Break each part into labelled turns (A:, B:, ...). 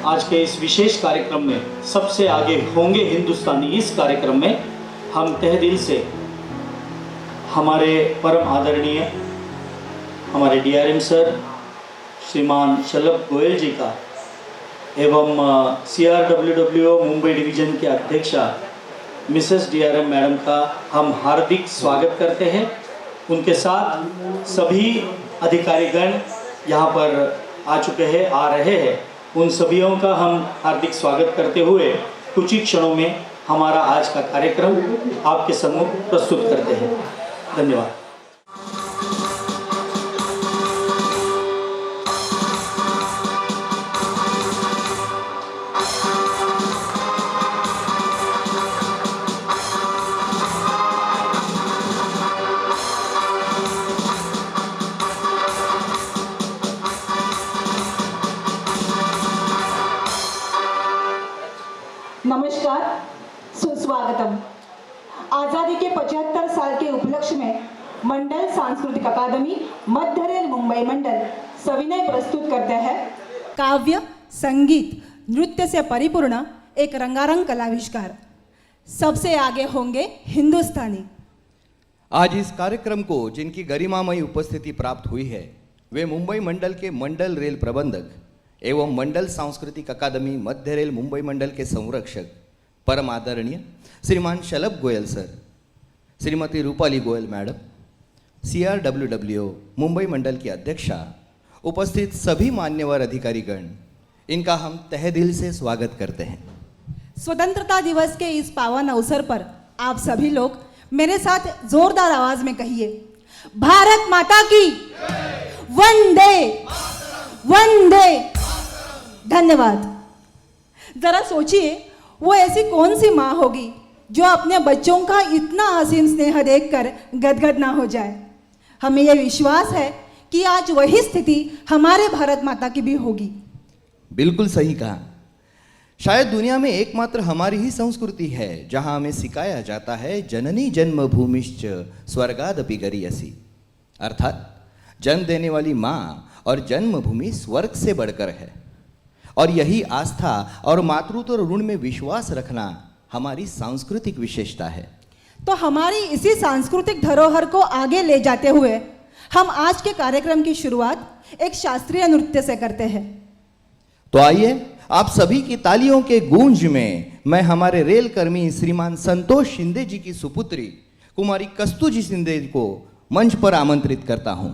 A: आज के इस विशेष कार्यक्रम में सबसे आगे होंगे हिंदुस्तानी, इस कार्यक्रम में हम तहे दिल से हमारे परम आदरणीय हमारे डीआरएम सर श्रीमान शलभ गोयल जी का एवं CRWWO मुंबई डिवीज़न के अध्यक्षा मिसेस डीआरएम मैडम का हम हार्दिक स्वागत करते हैं। उनके साथ सभी अधिकारीगण यहाँ पर आ चुके हैं, आ रहे हैं, उन सभीयों का हम हार्दिक स्वागत करते हुए कुछ ही क्षणों में हमारा आज का कार्यक्रम आपके सम्मुख प्रस्तुत करते हैं। धन्यवाद।
B: नमस्कार, सुस्वागतम। आज़ादी के 75 साल के उपलक्ष्य में मंडल सांस्कृतिक अकादमी मध्य रेल मुंबई मंडल सविनय प्रस्तुत करते हैं
C: काव्य, संगीत, नृत्य से परिपूर्ण एक रंगारंग कलाविष्कार। सबसे आगे होंगे हिंदुस्तानी।
D: आज इस कार्यक्रम को जिनकी गरिमामयी उपस्थिति प्राप्त हुई है वे मुंबई मंडल के मंडल रेल प्रबंधक एवं मंडल सांस्कृतिक अकादमी मध्य रेल मुंबई मंडल के संरक्षक परम आदरणीय Shriman Shalabh Goyal sir, Shrimati Rupali Goyal madam, CRWWO Mumbai मंडल की अध्यक्षा, उपस्थित सभी मान्यवर अधिकारीगण, इनका हम तहे दिल से स्वागत करते हैं।
C: स्वतंत्रता दिवस के इस पावन अवसर पर आप सभी लोग मेरे साथ जोरदार आवाज में कहिए, भारत माता की वंदे वंदे। धन्यवाद। जरा सोचिए, वो ऐसी कौन सी माँ होगी जो अपने बच्चों का इतना असीम स्नेह देखकर गदगद ना हो जाए। हमें यह विश्वास है कि आज वही स्थिति हमारे भारत माता की भी होगी।
D: बिल्कुल सही कहा। शायद दुनिया में एकमात्र हमारी ही संस्कृति है जहां हमें सिखाया जाता है जननी जन्मभूमिश्च स्वर्गादपि गरीयसी, अर्थात जन्म देने वाली माँ और जन्मभूमि स्वर्ग से बढ़कर है। और यही आस्था और मातृत्व ऋण में विश्वास रखना हमारी सांस्कृतिक विशेषता है।
C: तो हमारी इसी सांस्कृतिक धरोहर को आगे ले जाते हुए हम आज के कार्यक्रम की शुरुआत एक शास्त्रीय नृत्य से करते हैं।
D: तो आइए आप सभी की तालियों के गूंज में मैं हमारे रेल कर्मी श्रीमान संतोष शिंदे जी की सुपुत्री कुमारी कस्तूजी शिंदे को मंच पर आमंत्रित करता हूं।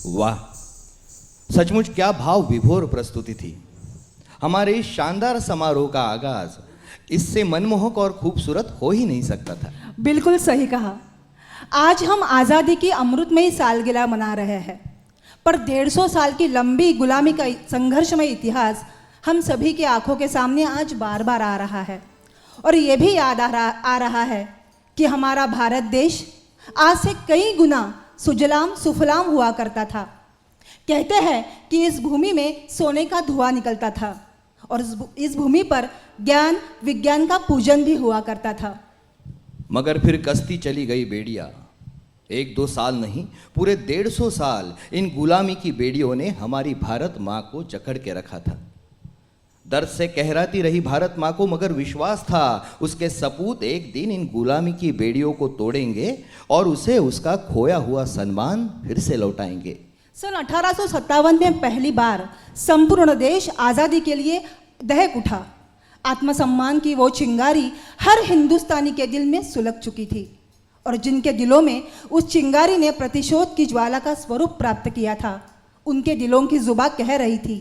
D: वाह, सचमुच क्या भाव विभोर प्रस्तुति थी। हमारे इस शानदार समारोह का आगाज इससे मनमोहक और खूबसूरत हो ही नहीं सकता था।
C: बिल्कुल सही कहा। आज हम आज़ादी की अमृतमयी सालगिरह मना रहे हैं, पर 150 साल की लंबी गुलामी का संघर्षमय इतिहास हम सभी की आंखों के सामने आज बार बार आ रहा है। और ये भी याद आ रहा है कि हमारा भारत देश आज से कई गुना सुजलाम सुफलाम हुआ करता था। कहते हैं कि इस भूमि में सोने का धुआं निकलता था और इस भूमि पर ज्ञान विज्ञान का पूजन भी हुआ करता था।
D: मगर फिर कसती चली गई बेड़ियां। 1-2 साल नहीं, पूरे 150 साल इन गुलामी की बेड़ियों ने हमारी भारत माँ को जकड़ के रखा था। दर्द से कहराती रही भारत माँ को मगर विश्वास था उसके सपूत एक दिन इन गुलामी की बेड़ियों को तोड़ेंगे और उसे उसका खोया हुआ सम्मान फिर से लौटाएंगे।
C: सन 1857 में पहली बार संपूर्ण देश आज़ादी के लिए दहक उठा। आत्मसम्मान की वो चिंगारी हर हिंदुस्तानी के दिल में सुलग चुकी थी और जिनके दिलों में उस चिंगारी ने प्रतिशोध की ज्वाला का स्वरूप प्राप्त किया था, उनके दिलों की जुबां कह रही थी,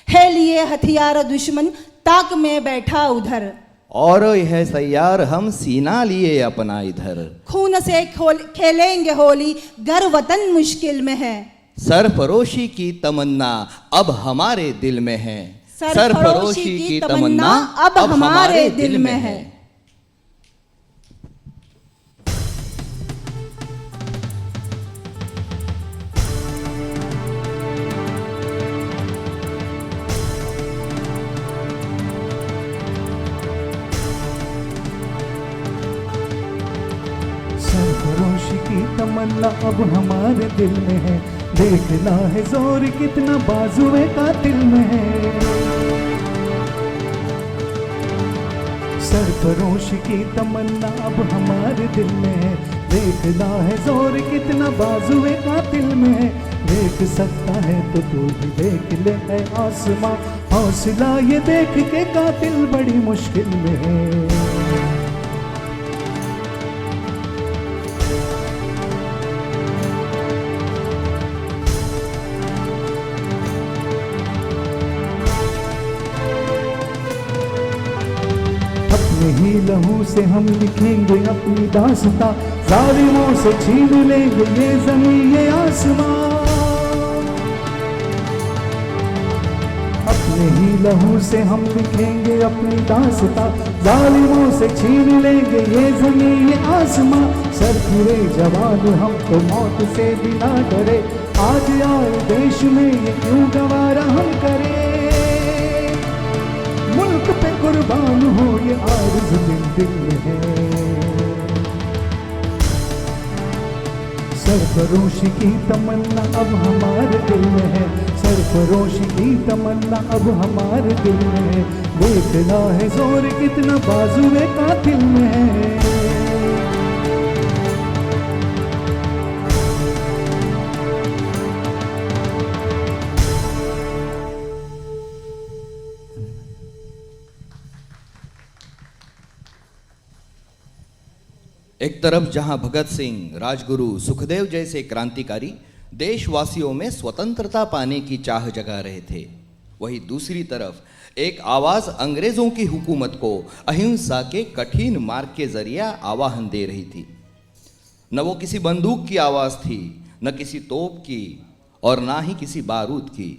C: है लिए हथियार दुश्मन ताक में बैठा उधर,
D: और यह सैयार हम सीना लिए अपना इधर,
C: खून से खेलेंगे होली घर वतन मुश्किल में है,
D: सरफरोशी की तमन्ना अब हमारे दिल में है,
C: सरफरोशी की तमन्ना अब हमारे दिल में है।
E: सरफरोशी की तमन्ना अब हमारे दिल में है, देखना है जोर कितना बाजुए कातिल में है। सरफरोशी की तमन्ना अब हमारे दिल में है, देखना है जोर कितना बाजुए कातिल में है। देख सकता है तो तू भी देख ले है आसमां, हौसला ये देख के कातिल बड़ी मुश्किल में है। ही लहू से हम लिखेंगे अपनी दास्तां, जालिमों से छीन लेंगे ये जमीन ये आसमां। अपने ही लहू से हम लिखेंगे अपनी दास्तां, जालिमों से छीन लेंगे ये जमीन ये आसमां। सरफिरे जवान हम तो मौत से भी ना डरे, आज आए देश में ये क्यों गवारा हम करें। मुल्क पे कुर्बान हो ये आरज़ू दिल दिल में है। सरफरोशी की तमन्ना अब हमारे दिल में है, सरफरोशी की तमन्ना अब हमारे दिल में है। देखना है जोर कितना बाजुए कातिल में है।
D: एक तरफ जहां भगत सिंह, राजगुरु, सुखदेव जैसे क्रांतिकारी देशवासियों में स्वतंत्रता पाने की चाह जगा रहे थे, वहीं दूसरी तरफ एक आवाज अंग्रेजों की हुकूमत को अहिंसा के कठिन मार्ग के जरिए आवाहन दे रही थी। न वो किसी बंदूक की आवाज थी, न किसी तोप की और ना ही किसी बारूद की।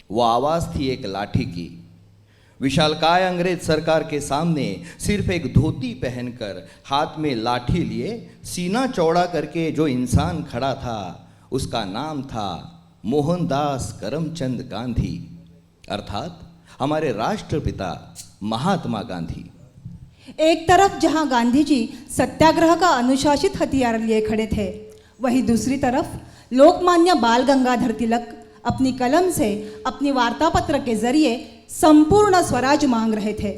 D: वो आवाज थी एक लाठी की। विशालकाय अंग्रेज सरकार के सामने सिर्फ एक धोती पहनकर हाथ में लाठी लिए सीना चौड़ा करके जो इंसान खड़ा था उसका नाम था मोहनदास करमचंद गांधी, अर्थात हमारे राष्ट्रपिता महात्मा गांधी।
C: एक तरफ जहां गांधी जी सत्याग्रह का अनुशासित हथियार लिए खड़े थे, वहीं दूसरी तरफ लोकमान्य बाल गंगाधर तिलक अपनी कलम से अपनी वार्तापत्र के जरिए संपूर्ण स्वराज मांग रहे थे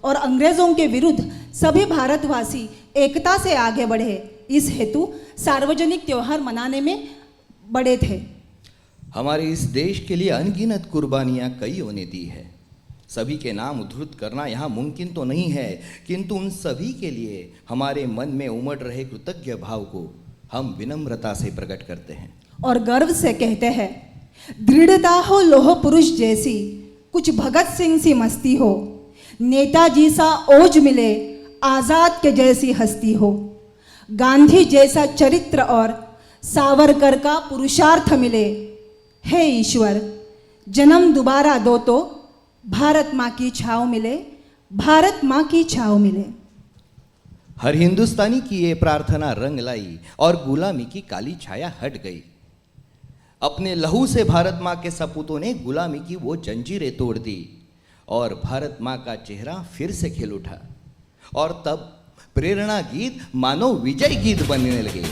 C: और अंग्रेजों के विरुद्ध सभी भारतवासी एकता से आगे बढ़े, इस हेतु सार्वजनिक त्योहार मनाने में बड़े थे।
D: हमारे इस देश के लिए अनगिनत कुर्बानियां कईयों ने दी है। सभी के नाम उद्धृत करना यहाँ मुमकिन तो नहीं है, किंतु उन सभी के लिए हमारे मन में उमड़ रहे कृतज्ञ भाव को हम विनम्रता से प्रकट करते हैं।
C: और गर्व से कहते हैं, दृढ़ता हो लोह पुरुष जैसी, कुछ भगत सिंह सी मस्ती हो, नेताजी सा ओज मिले, आजाद के जैसी हस्ती हो, गांधी जैसा चरित्र और सावरकर का पुरुषार्थ मिले। हे ईश्वर, जन्म दोबारा दो तो भारत माँ की छाँव मिले, भारत माँ की छाँव मिले।
D: हर हिंदुस्तानी की ये प्रार्थना रंग लाई और गुलामी की काली छाया हट गई। अपने लहू से भारत माँ के सपूतों ने गुलामी की वो जंजीरें तोड़ दी और भारत माँ का चेहरा फिर से खिल उठा। और तब प्रेरणा गीत मानो विजय गीत बनने लगे।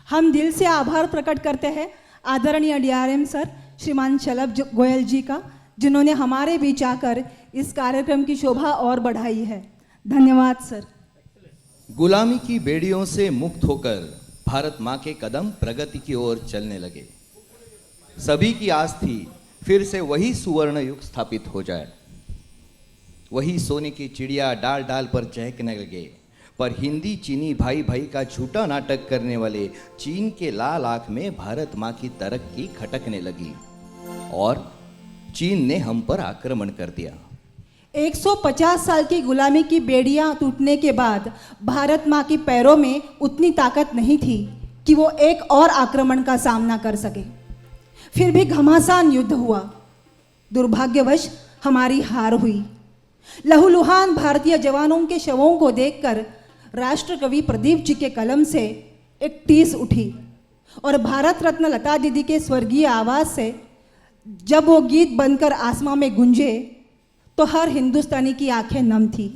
C: हम दिल से आभार प्रकट करते हैं आदरणीय डीआरएम सर श्रीमान शलभ गोयल जी का, जिन्होंने हमारे बीच आकर इस कार्यक्रम की शोभा और बढ़ाई है। धन्यवाद सर।
D: गुलामी की बेड़ियों से मुक्त होकर भारत माँ के कदम प्रगति की ओर चलने लगे। सभी की आस थी फिर से वही सुवर्ण युग स्थापित हो जाए। वही सोने की चिड़िया डाल डाल पर चहकने लगे। पर हिंदी चीनी भाई भाई का झूठा नाटक करने वाले चीन के लाल आंख में भारत माँ की तरक्की खटकने लगी और चीन ने हम पर आक्रमण कर दिया।
C: 150 साल की गुलामी की बेड़ियां टूटने के बाद भारत माँ के पैरों में उतनी ताकत नहीं थी कि वो एक और आक्रमण का सामना कर सके। फिर भी घमासान युद्ध हुआ। दुर्भाग्यवश हमारी हार हुई। लहूलुहान भारतीय जवानों के शवों को देखकर राष्ट्रकवि प्रदीप जी के कलम से एक टीस उठी और भारत रत्न लता दीदी के स्वर्गीय आवाज से जब वो गीत बनकर आसमां में गूंजे तो हर हिंदुस्तानी की आंखें नम थी।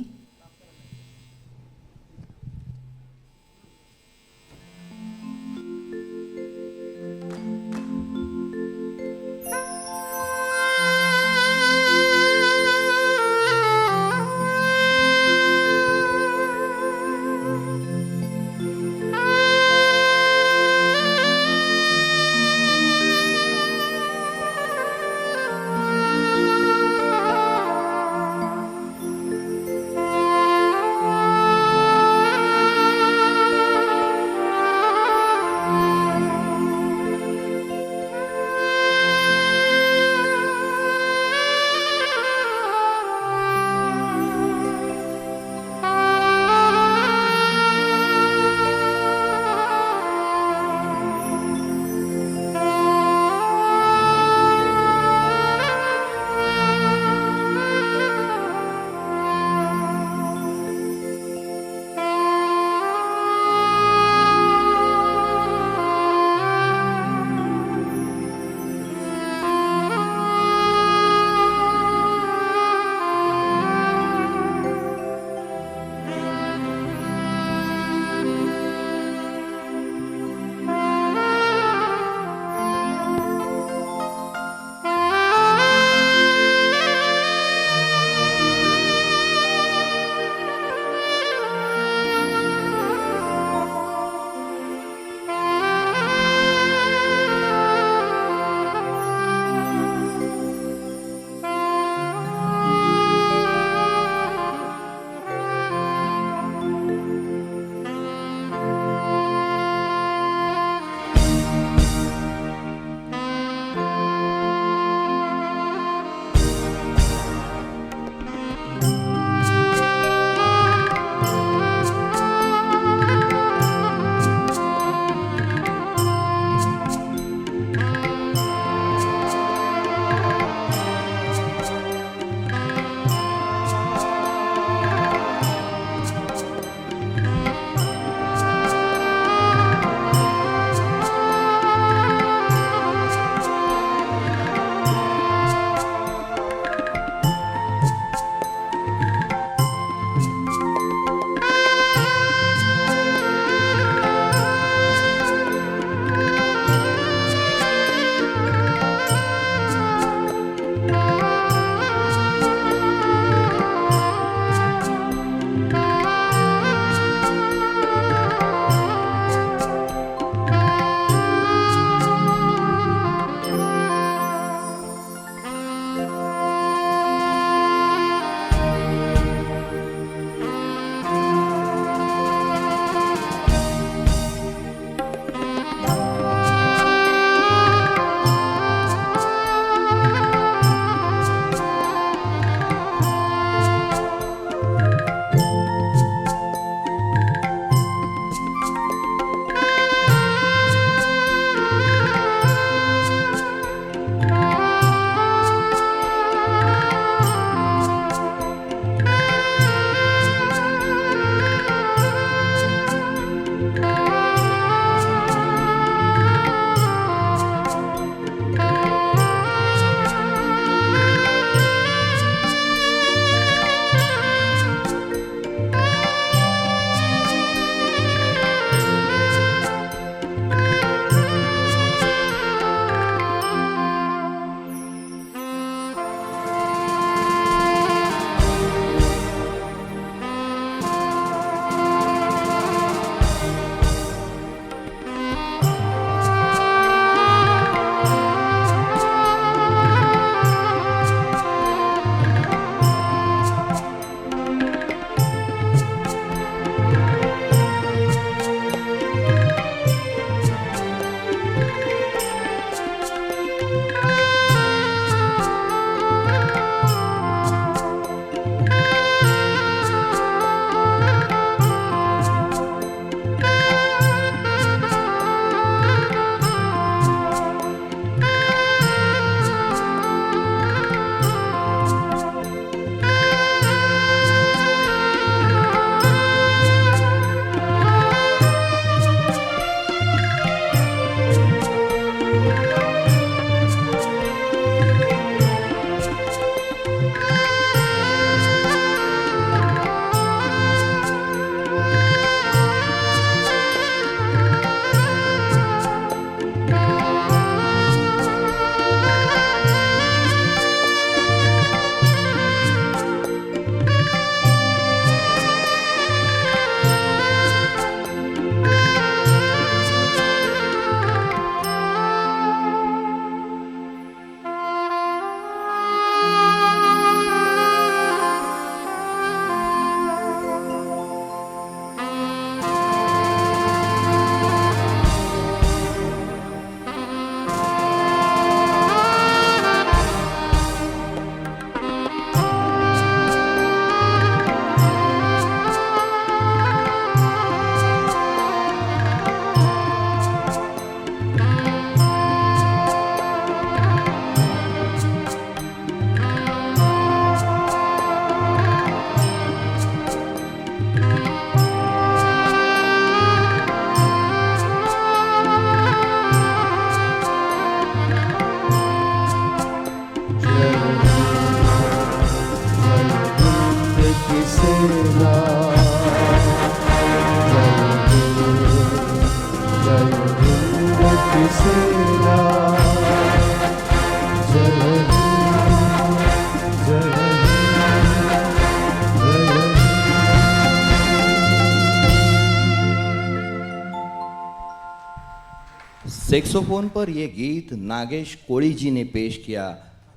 D: सेक्सोफोन पर यह गीत नागेश कोड़ी जी ने पेश किया,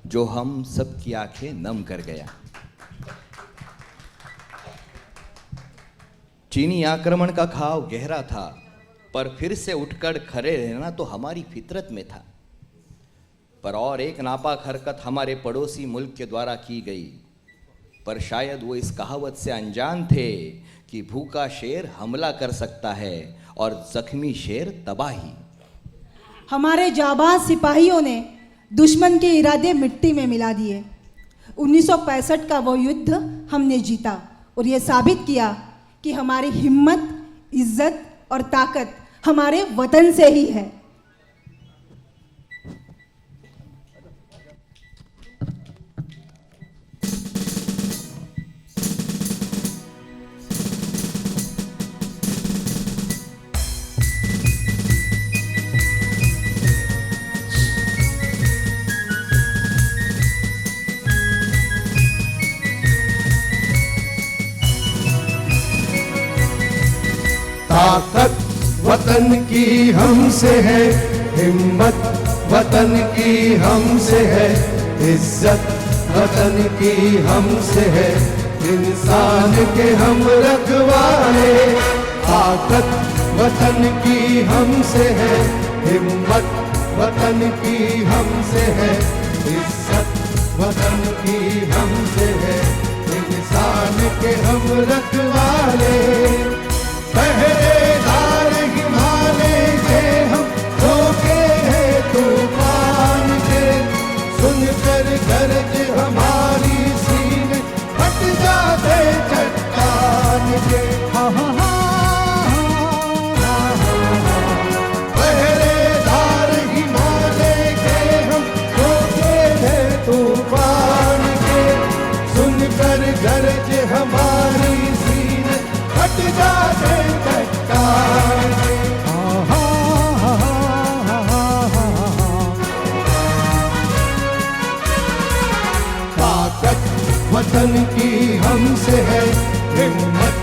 D: जो हम सबकी आंखें नम कर गया। चीनी आक्रमण का घाव गहरा था, पर फिर से उठकर खड़े रहना तो हमारी फितरत में था। पर और एक नापाक हरकत हमारे पड़ोसी मुल्क के द्वारा की गई, पर शायद वो इस कहावत से अनजान थे कि भूखा शेर हमला कर सकता है और जख्मी शेर तबाही।
C: हमारे जाबाज सिपाहियों ने दुश्मन के इरादे मिट्टी में मिला दिए। 1965 का वो युद्ध हमने जीता और ये साबित किया कि हमारी हिम्मत, इज्जत और ताकत हमारे वतन से ही है।
E: ताकत वतन की हमसे है, हिम्मत वतन की हमसे है, इज्जत वतन की हमसे है, इंसान के हम रखवाले। ताकत वतन की हमसे है, हिम्मत वतन की हमसे है, इज्जत वतन की हमसे है, इंसान के हम रखवाले। पहरेदार हिमालय के हम रोके हैं तूफान के, सुनकर गरज हमारी सीने फट जाते चट्टान के। पहरेदार हिमालय के हम रोके हैं तूफान के, सुनकर गरज हमारी सीने फट जाते चट्टान के। ताकत वतन की हमसे है, हिम्मत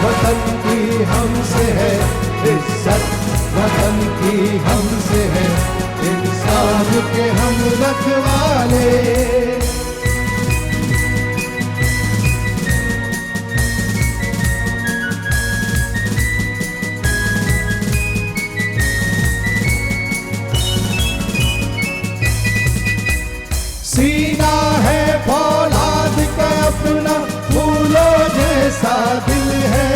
E: वतन की हमसे है, इज्जत वतन की हमसे है, इंसान के हम रखवाले। सीना है फौलाद का अपना, फूलों जैसा दिल है,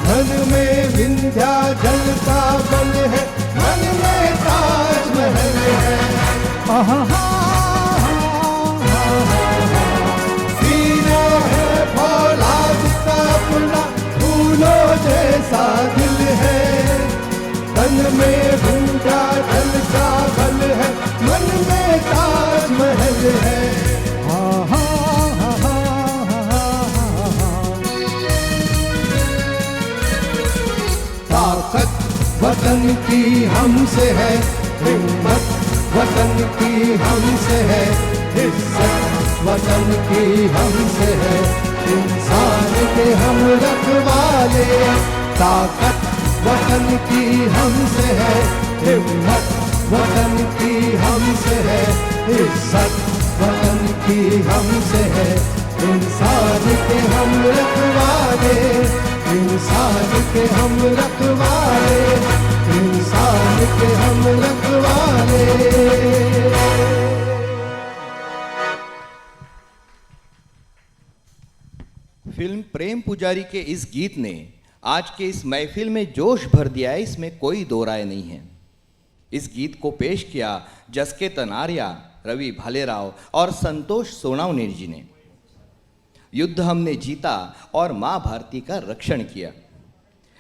E: मन में विंध्याचल का बल है, मन में ताजमहल है। सीना है फौलाद का अपना, फूलों जैसा दिल है, तन में विंध्याचल का बल है, मन में ताजमहल है। ताकत वतन की हमसे है, हिम्मत वतन की हमसे है, इज्जत वतन की हमसे है, इंसान के हम रखवाले। ताकत वतन की हमसे है, हिम्मत वतन की हमसे है, इज्जत वतन की हमसे है, इंसान के हम रखवाले, इंसान के हम रखवाले, इंसान के हम रखवाले।
D: फिल्म प्रेम पुजारी के इस गीत ने आज के इस महफिल में जोश भर दिया है, इसमें कोई दो राय नहीं है। इस गीत को पेश किया जसके तनारिया, रवि भालेराव और संतोष सोनावने जी ने। युद्ध हमने जीता और मां भारती का रक्षण किया।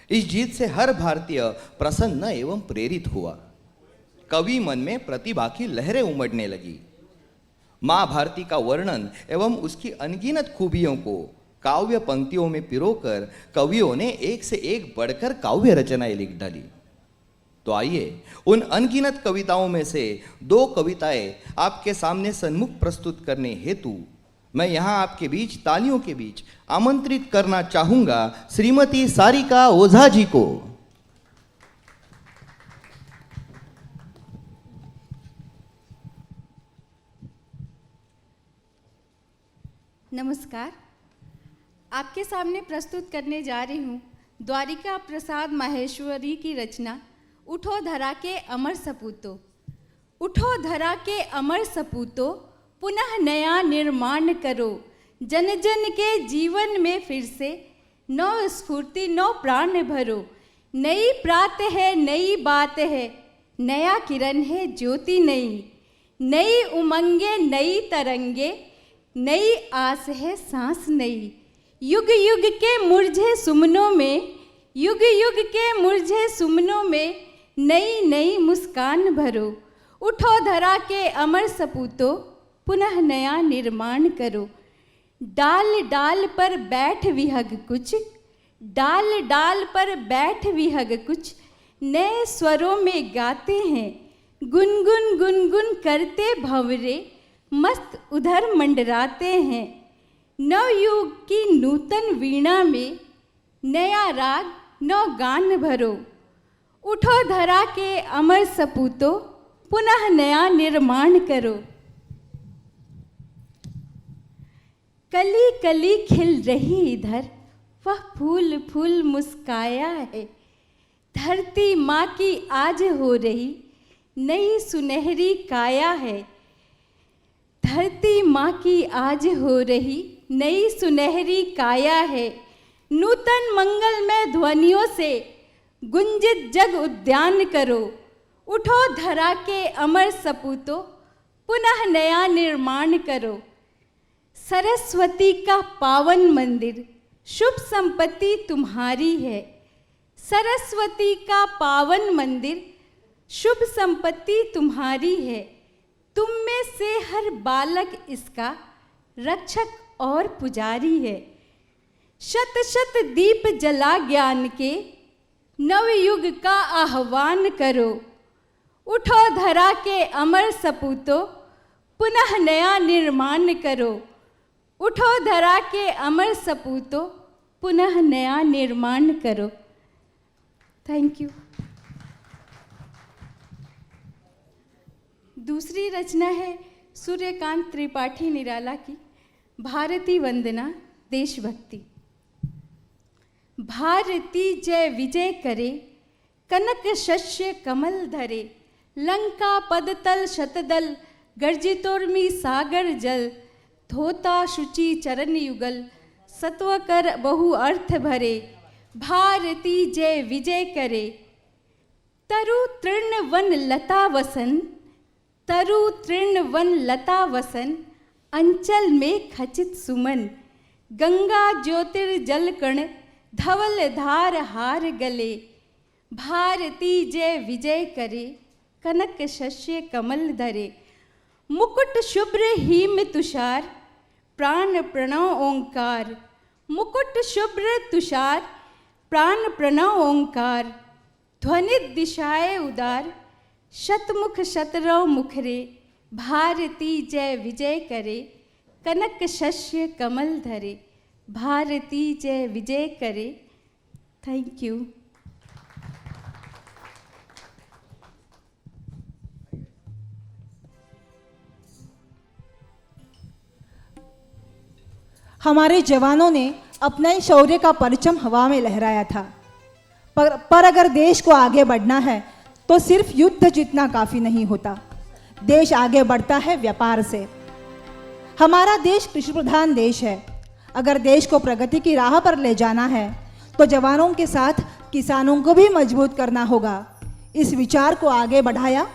D: इस जीत से हर भारतीय प्रसन्न एवं प्रेरित हुआ। कवि मन में प्रतिभा की लहरें उमड़ने लगी। मां भारती का वर्णन एवं उसकी अनगिनत खूबियों को काव्य पंक्तियों में पिरोकर कवियों ने एक से एक बढ़कर काव्य रचनाएं लिख डाली। तो आइए उन अनगिनत कविताओं में से दो कविताएं आपके सामने सन्मुख प्रस्तुत करने हेतु मैं यहां आपके बीच तालियों के बीच आमंत्रित करना चाहूंगा श्रीमती सारिका ओझा जी को।
F: नमस्कार। आपके सामने प्रस्तुत करने जा रही हूँ द्वारिका प्रसाद माहेश्वरी की रचना उठो धरा के अमर सपूतो। उठो धरा के अमर सपूतो, पुनः नया निर्माण करो। जन जन के जीवन में फिर से नौ स्फूर्ति नौ प्राण भरो। नई प्रात है, नई बात है, नया किरण है ज्योति नई। नई उमंगे, नई तरंगे, नई आस है सांस नई। युग युग के मुरझे सुमनों में, युग युग के मुरझे सुमनों में नई नई मुस्कान भरो। उठो धरा के अमर सपूतो, पुनः नया निर्माण करो। डाल डाल पर बैठ विहग कुछ, डाल डाल पर बैठ विहग कुछ, नए स्वरों में गाते हैं। गुनगुन गुनगुन करते भंवरे, मस्त उधर मंडराते हैं। नवयुग की नूतन वीणा में नया राग नौ गान भरो। उठो धरा के अमर सपूतो, पुनः नया निर्माण करो। कली कली खिल रही इधर, वह फूल फूल मुस्काया है। धरती माँ की आज हो रही नई सुनहरी काया है। धरती माँ की आज हो रही नई सुनहरी काया है। नूतन मंगलमय ध्वनियों से गुंजित जग उद्यान करो। उठो धरा के अमर सपूतो, पुनः नया निर्माण करो। सरस्वती का पावन मंदिर, शुभ संपत्ति तुम्हारी है। सरस्वती का पावन मंदिर, शुभ संपत्ति तुम्हारी है। तुम में से हर बालक इसका रक्षक और पुजारी है। शत शत दीप जला ज्ञान के, नवयुग का आह्वान करो। उठो धरा के अमर सपूतो, पुनः नया निर्माण करो। उठो धरा के अमर सपूतो, पुनः नया निर्माण करो। Thank you. दूसरी रचना है सूर्यकांत त्रिपाठी निराला की भारती वंदना देशभक्ति। भारती जय विजय करे, कनक शस्य कमल धरे। लंका पदतल शतदल, गर्जितोर्मी सागर जल। धोता शुचि चरण युगल, सत्व कर बहु अर्थ भरे। भारती जय विजय करे। तरु तृण वन लता वसन, तरु तृण वन लता वसन। अंचल में खचित सुमन, गंगा ज्योतिर्जल कण। धवल धार हार गले। भारती जय विजय करे, कनक शस्य कमल धरे। मुकुट शुभ्र हिम तुषार, प्राण प्रणव ओंकार। मुकुट शुभ्र तुषार, प्राण प्रणव ओंकार। ध्वनित दिशाए उदार, शतमुख शतरव मुखरे। भारती जय विजय करे, कनक शस्य कमल धरे। भारती जय विजय करे। Thank you.
C: हमारे जवानों ने अपने शौर्य का परचम हवा में लहराया था। पर अगर देश को आगे बढ़ना है तो सिर्फ युद्ध जितना काफ़ी नहीं होता। देश आगे बढ़ता है व्यापार से। हमारा देश कृषि प्रधान देश है। अगर देश को प्रगति की राह पर ले जाना है तो जवानों के साथ किसानों को भी मजबूत करना होगा। इस विचार को आगे बढ़ाया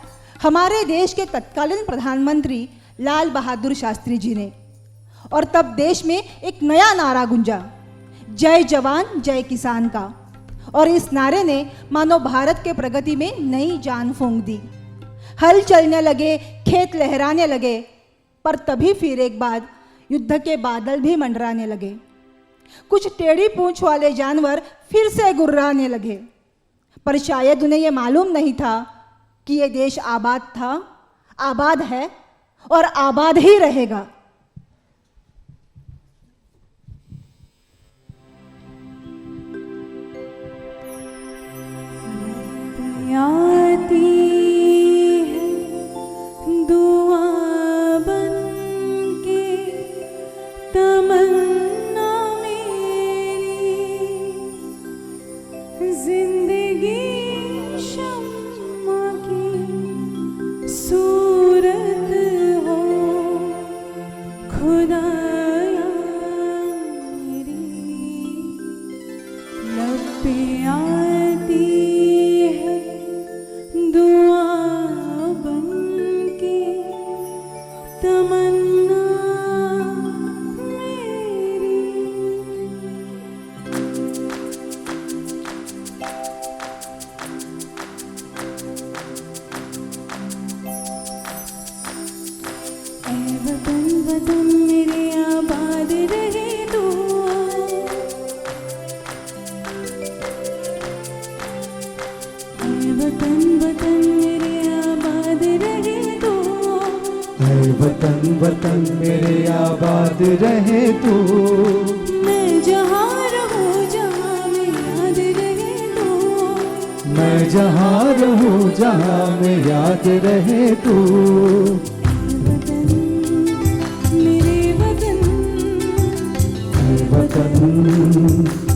C: हमारे देश के तत्कालीन प्रधानमंत्री लाल बहादुर शास्त्री जी ने। और तब देश में एक नया नारा गूंजा, जय जवान जय किसान का। और इस नारे ने मानो भारत के प्रगति में नई जान फूंक दी। हल चलने लगे, खेत लहराने लगे। पर तभी फिर एक बार युद्ध के बादल भी मंडराने लगे। कुछ टेढ़ी पूंछ वाले जानवर फिर से गुर्राने लगे। पर शायद उन्हें यह मालूम नहीं था कि यह देश आबाद था, आबाद है और आबाद ही रहेगा।
B: आती है दुआ बन के तम
E: याद रहे तू।
C: मैं जहाँ रहूँ जहाँ में याद रहे तू।
E: मैं जहाँ रहूँ जहाँ में याद रहे तू।
C: मेरे वतन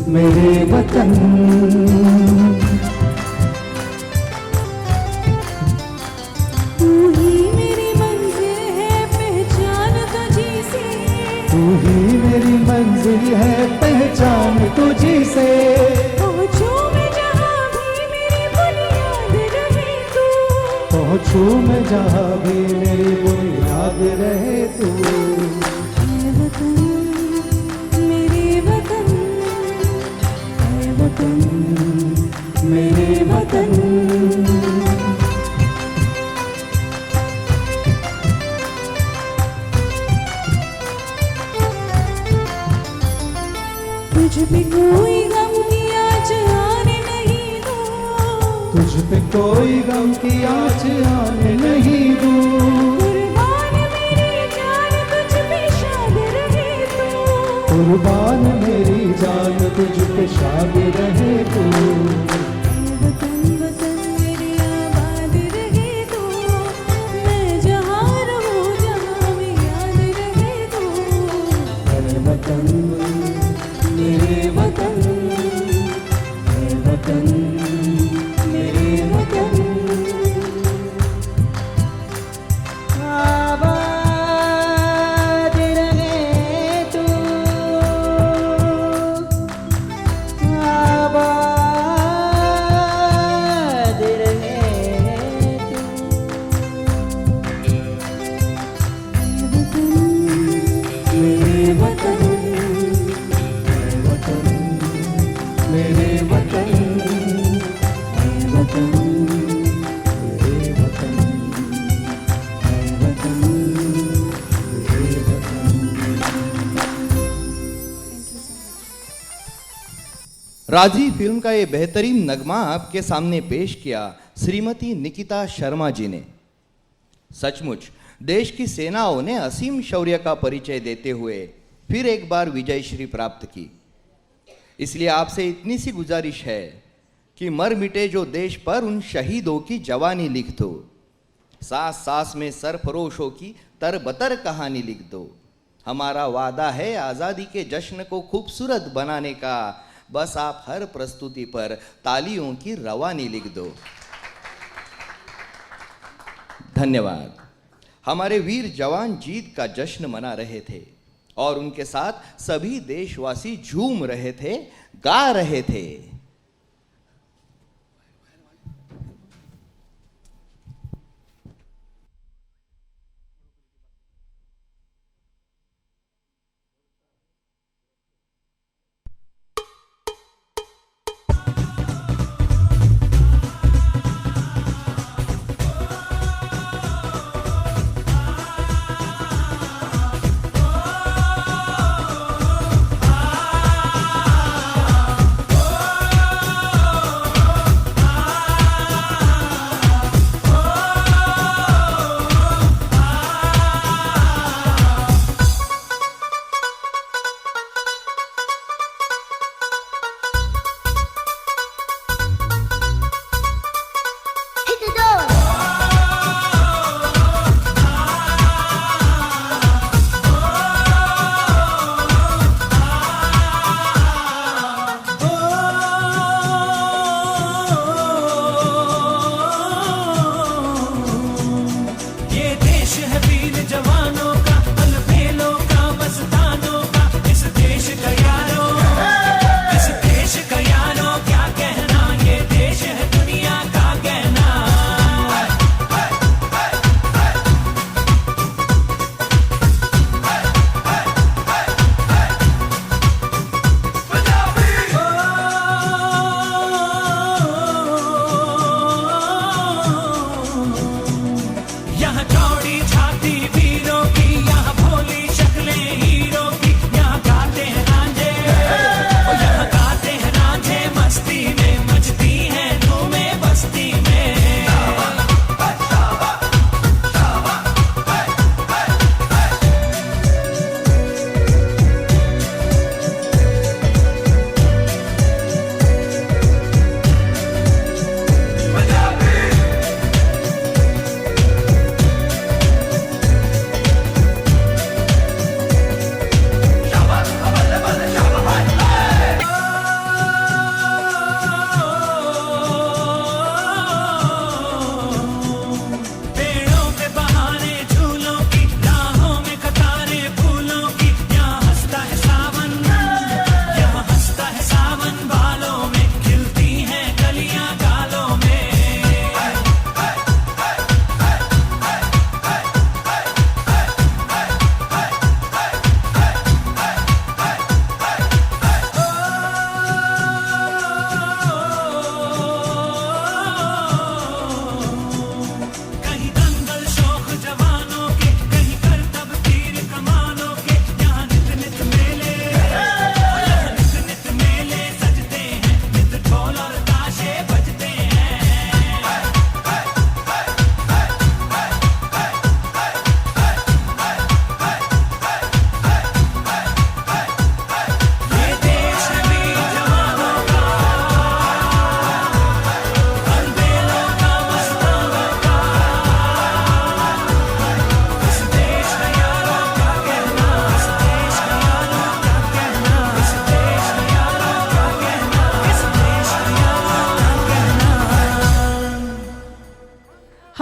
E: मेरे वतन।
C: तू ही मेरी मंजिल है पहचान तुझी से।
E: तू ही मेरी मंजिल है पहचान तुझी से।
C: पहुँचूं मैं जहाँ भी मेरी बुनियाद रहे तू।
E: पहुँचूं मैं जहाँ भी मेरी बुनियाद रहे तू।
C: मेरे वतन मेरे वतन
E: मेरे वतन।
C: तुझ पे कोई गम की आँच आने नहीं दूँ।
E: तुझ पे कोई गम की आँच आने नहीं दूँ।
C: कुर्बान मेरी जान तुझ पे शाद
E: कुर्बान मेरी जान तुझ पे शाद
C: रहे तू।
E: रहे तू।
C: वतन वतन मेरे आबाद रहे तू। मैं जहाँ रहूँ जहाँ में याद रहे तू।
E: मेरे वतन मेरे वतन मेरे वतन मेरे वतन।
B: आबाद रहे तू। आबाद रहे तू।
E: मेरे वतन मेरे वतन मेरे वतन मेरे वतन मेरे वतन मेरे वतन।
D: राजी फिल्म का ये बेहतरीन नगमा आपके सामने पेश किया श्रीमती निकिता शर्मा जी ने। सचमुच देश की सेनाओं ने असीम शौर्य का परिचय देते हुए फिर एक बार विजयश्री प्राप्त की। इसलिए आपसे इतनी सी गुजारिश है कि मर मिटे जो देश पर उन शहीदों की जवानी लिख दो। सांस सांस में सरफरोशों की तरबतर कहानी लिख दो। हमारा वादा है आज़ादी के जश्न को खूबसूरत बनाने का। बस आप हर प्रस्तुति पर तालियों की रवानी लिख दो। धन्यवाद। हमारे वीर जवान जीत का जश्न मना रहे थे और उनके साथ सभी देशवासी झूम रहे थे, गा रहे थे।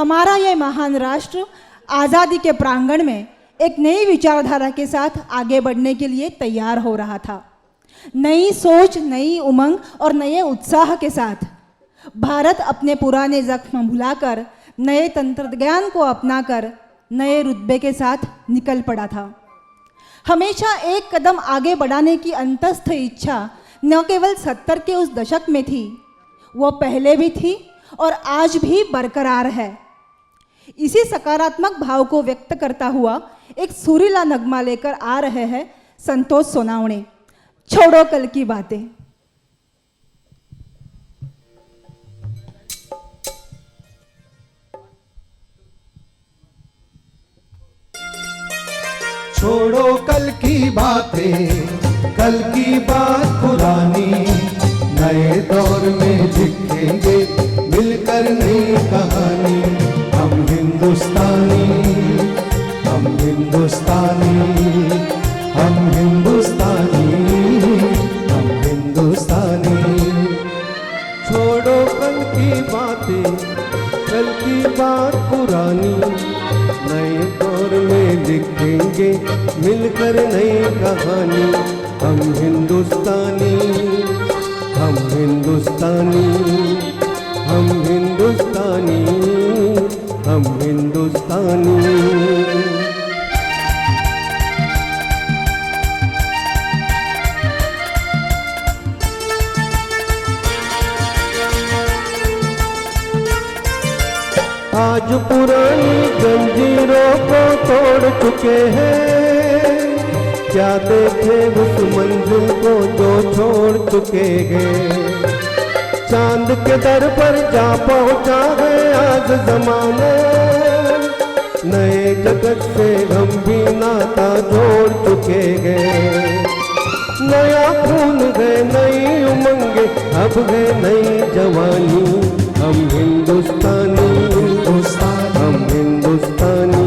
C: हमारा ये महान राष्ट्र आज़ादी के प्रांगण में एक नई विचारधारा के साथ आगे बढ़ने के लिए तैयार हो रहा था। नई सोच, नई उमंग और नए उत्साह के साथ भारत अपने पुराने जख्म भुलाकर नए तंत्रज्ञान को अपनाकर नए रुतबे के साथ निकल पड़ा था। हमेशा एक कदम आगे बढ़ाने की अंतस्थ इच्छा न केवल 70 के उस दशक में थी, वो पहले भी थी और आज भी बरकरार है। इसी सकारात्मक भाव को व्यक्त करता हुआ एक सुरीला नगमा लेकर आ रहे हैं संतोष सोनावणे। छोड़ो कल की बातें।
E: छोड़ो कल की बातें, कल की बात पुरानी, नए दौर में लिखेंगे मिलकर नई कहानी। हम हिंदुस्तानी, हम हिंदुस्तानी, हम हिंदुस्तानी, हम हिंदुस्तानी। छोड़ो कल की बातें, कल की बात पुरानी, नए दौर में लिखेंगे मिलकर नई कहानी। हम हिंदुस्तानी, हम हिंदुस्तानी, हम हिंदुस्तानी, हम हिंदुस्तानी। आज पुरानी जंजीरों को तोड़ चुके हैं, क्या देखे उस मंजिल को जो छोड़ चुके हैं। चांद के दर पर जा पहुंचा है आज जमाना, नए जगत से हम भी नाता जोड़ चुके हैं। नया खून है, नई उमंगे, अब है नई जवानी। हम हिंदुस्तानी, हम हिंदुस्तानी,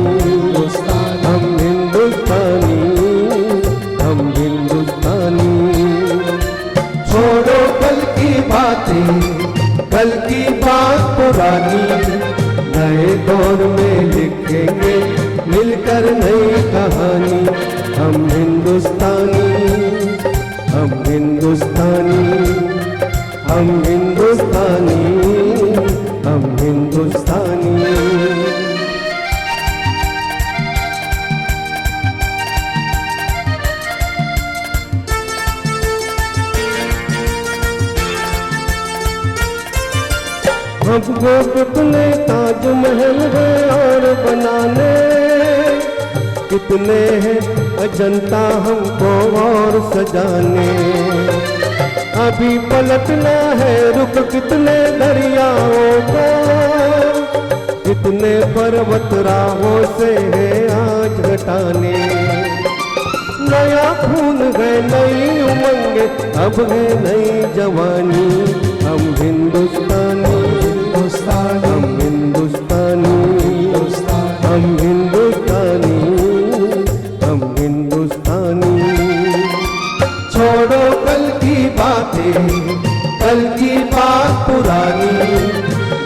E: हम हिंदुस्तानी, हम हिंदुस्तानी। छोड़ो कल की बातें, कल की बात पुरानी, नए दौर में लिखेंगे मिलकर नई कहानी। हम हिंदुस्तानी, हम हिंदुस्तानी, हम हिंदुस्तानी, हम हिंदुस्तानी। हमको कितने ताजमहल है और बनाने, कितने हैं अजंता हमको और सजाने। अभी पलटना है रुख कितने दरियाओं का, कितने पर्वत राहों से है आज हटाने। नया खून है, नई उमंगे, अब है नई जवानी। हम हिंदुस्तानी, हम हिंदुस्तानी, हम हिंदुस्तानी, हम हिंदुस्तानी। छोड़ो कल की बातें, कल की बात पुरानी,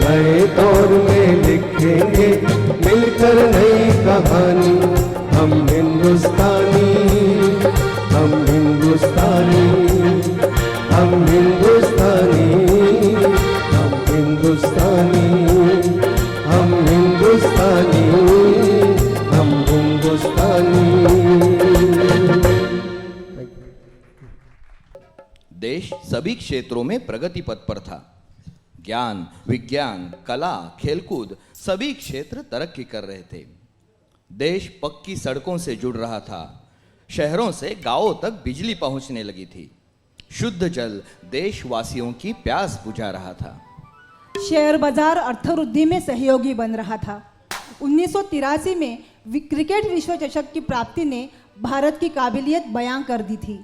E: नए दौर में लिखेंगे मिलकर नई कहानी। हम हिंदुस्तानी, हम हिंदुस्तानी, हम हिंदुस्तानी, हम हिंदुस्तानी, हम हिंदुस्तानी, हम हिंदुस्तानी।
D: देश सभी क्षेत्रों में प्रगति पथ पर था। ज्ञान, विज्ञान, कला, खेलकूद सभी क्षेत्र तरक्की कर रहे थे। देश पक्की सड़कों से जुड़ रहा था, शहरों से गांवों तक बिजली पहुंचने लगी थी। शुद्ध जल देशवासियों की प्यास बुझा रहा था।
C: शेयर बाजार अर्थवृद्धि में सहयोगी बन रहा था। 1983 में क्रिकेट विश्व चषक की प्राप्ति ने भारत की काबिलियत बयां कर दी थी।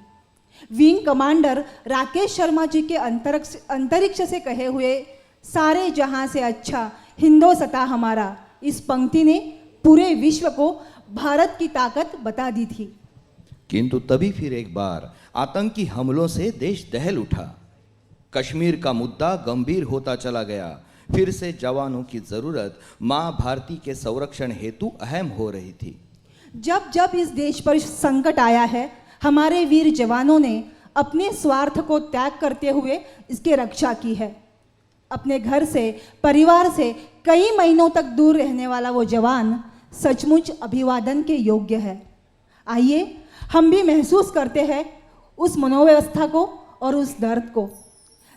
C: विंग कमांडर राकेश शर्मा जी के अंतरिक्ष से कहे हुए सारे जहां से अच्छा हिंदुस्तान हमारा, इस पंक्ति ने पूरे विश्व को भारत की ताकत बता दी थी।
D: किंतु तभी फिर एक बार आतंकी हमलों से देश दहल उठा। कश्मीर का मुद्दा गंभीर होता चला गया। फिर से जवानों की जरूरत मां भारती के संरक्षण हेतु अहम हो रही थी।
C: जब जब इस देश पर संकट आया है, हमारे वीर जवानों ने अपने स्वार्थ को त्याग करते हुए इसकी रक्षा की है। अपने घर से, परिवार से कई महीनों तक दूर रहने वाला वो जवान सचमुच अभिवादन के योग्य है। आइए हम भी महसूस करते हैं उस मनोव्यवस्था को और उस दर्द को।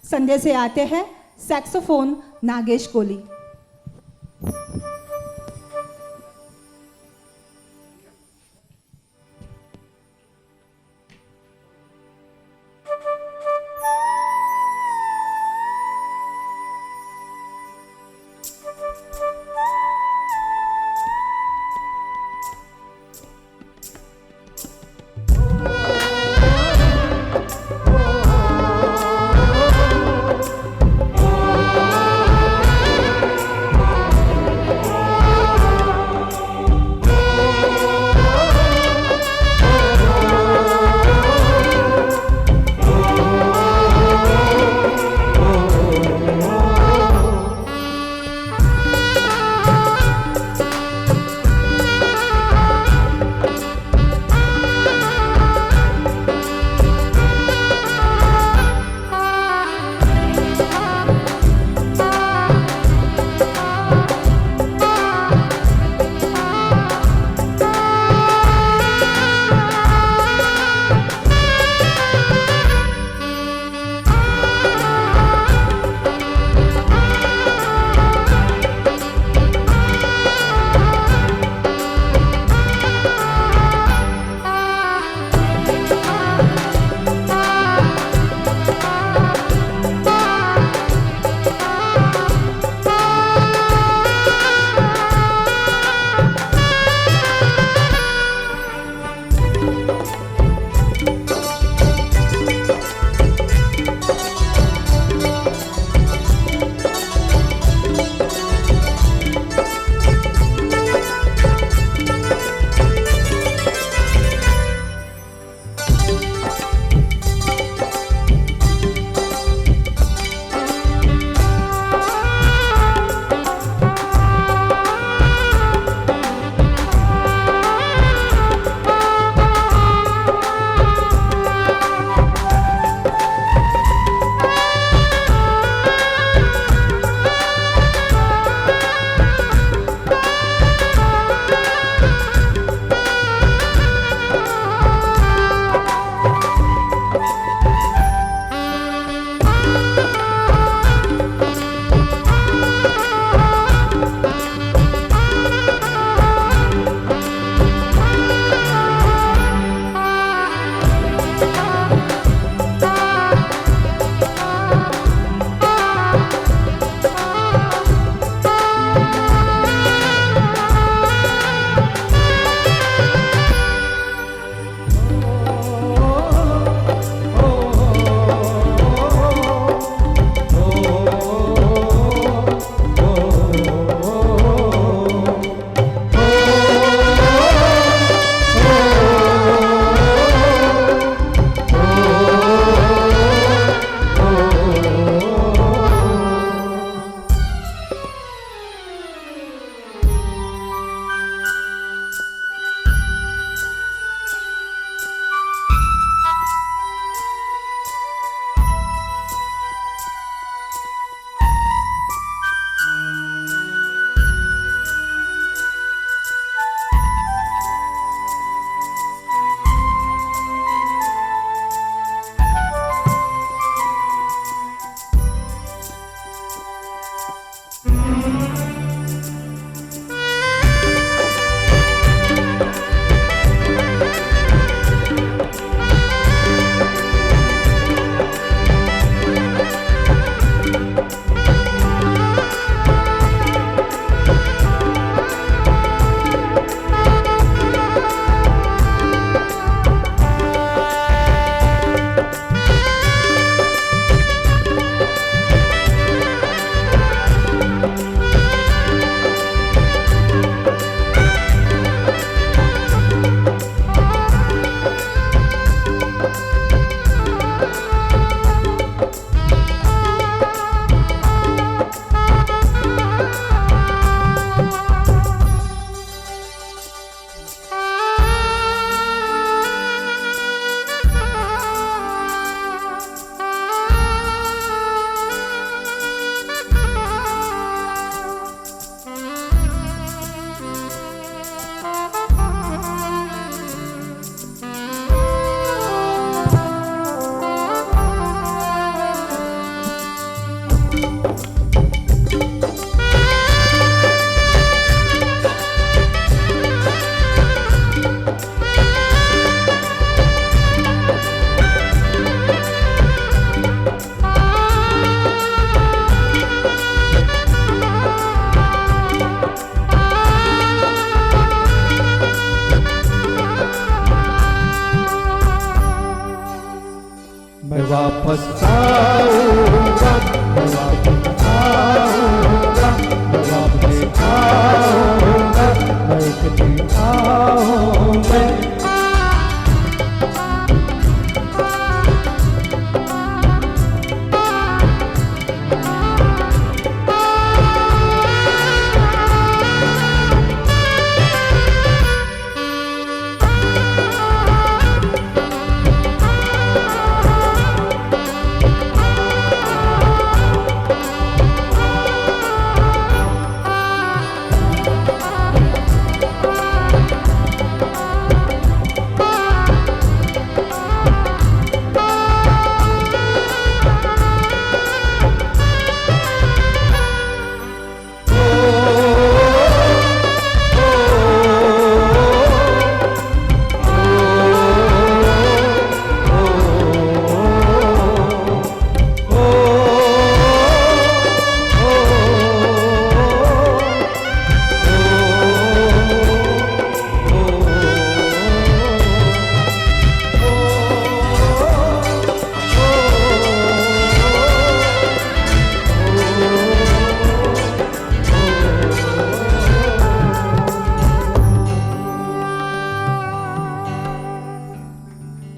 C: संदेश से आते हैं सैक्सोफोन नागेश कोली।
E: मैं वापस आऊंगा, मैं वापस आऊंगा, मैं वापस आऊंगा, मैं एक दिन आऊंगा।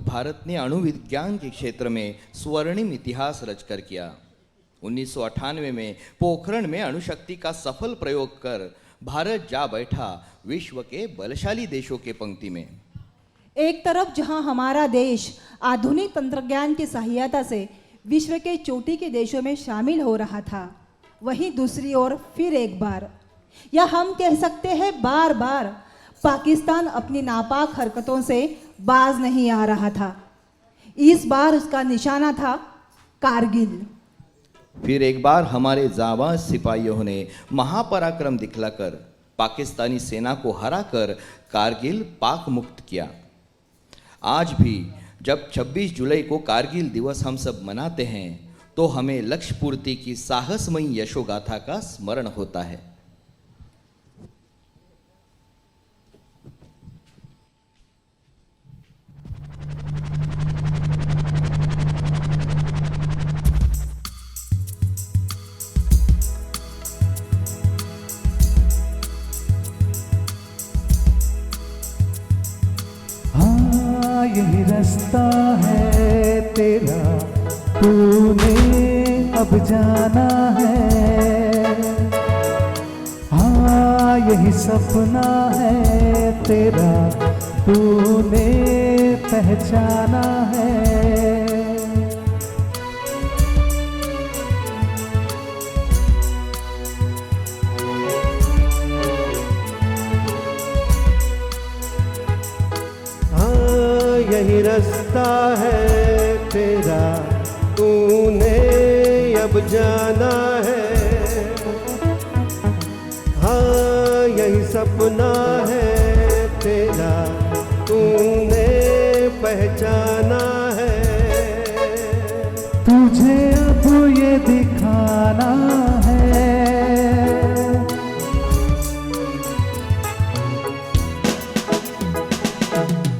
D: भारत ने अणु विज्ञान के क्षेत्र में स्वर्णिम इतिहास रचकर किया। 1998 में पोखरण में अणुशक्ति का सफल प्रयोग कर भारत जा बैठा विश्व के बलशाली देशों के पंक्ति में।
C: एक तरफ जहां हमारा देश आधुनिक तंत्रज्ञान की सहायता से विश्व के चोटी के देशों में शामिल हो रहा था, वहीं दूसरी ओर फिर एक बार, या हम कह सकते हैं बार बार, पाकिस्तान अपनी नापाक हरकतों से बाज नहीं आ रहा था। इस बार उसका निशाना था कारगिल।
D: फिर एक बार हमारे जाबाज सिपाहियों ने महापराक्रम दिखलाकर पाकिस्तानी सेना को हराकर कारगिल पाक मुक्त किया। आज भी जब 26 जुलाई को कारगिल दिवस हम सब मनाते हैं तो हमें लक्ष्य पूर्ति की साहसमयी यशोगाथा का स्मरण होता है।
E: यही रास्ता है तेरा, तूने अब जाना है। हाँ यही सपना है तेरा, तूने पहचाना है।
G: यही रास्ता है तेरा, तूने अब जाना है। हाँ यही सपना है तेरा, तूने पहचाना है।
E: तुझे अब ये दिखाना है,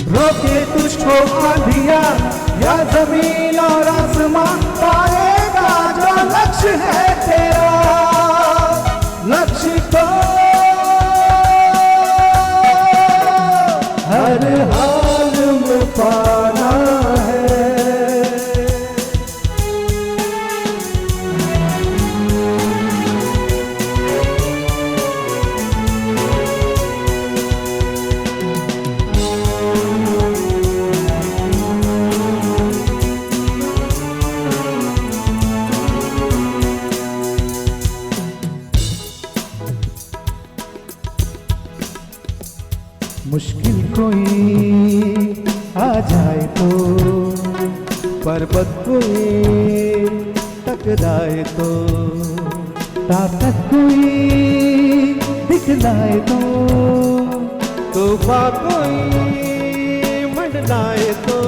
E: रोके तुझको आंधिया या जमीन और आसमां, पाएगा जो लक्ष्य है तेरा। लक्ष्य को हर हाल में पाना है। मुश्किल कोई आ जाए तो, पर्वत कोई टकराए तो, ताकत कोई दिखलाए तो,
G: तूफान कोई मंडलाए तो।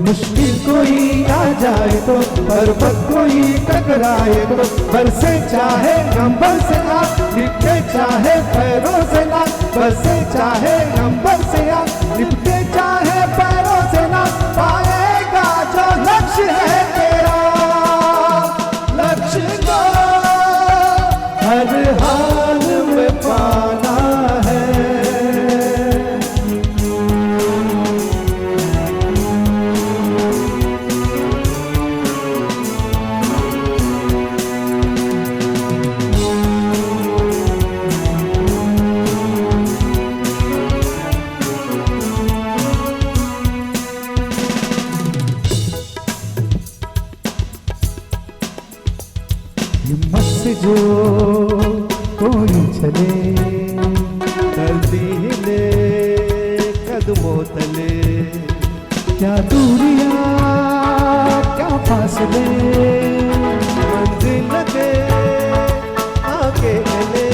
E: मुश्किल कोई आ जाए तो, पर्वत कोई टकराए तो, बरसे चाहे अंबर से आग, लिपटे चाहे पैरों से नाक, बरसे चाहे अंबर से आग, लिपटे चाहे पैरों से नाक, पाएगा जो लक्ष्य है तेरा, लक्ष्य को हर हाल में पाना है। हिम्मत से जो कोई चले, धरती हिले कदमों तले, क्या दूरियां क्या फासले, मंजिल लगे आगे चले।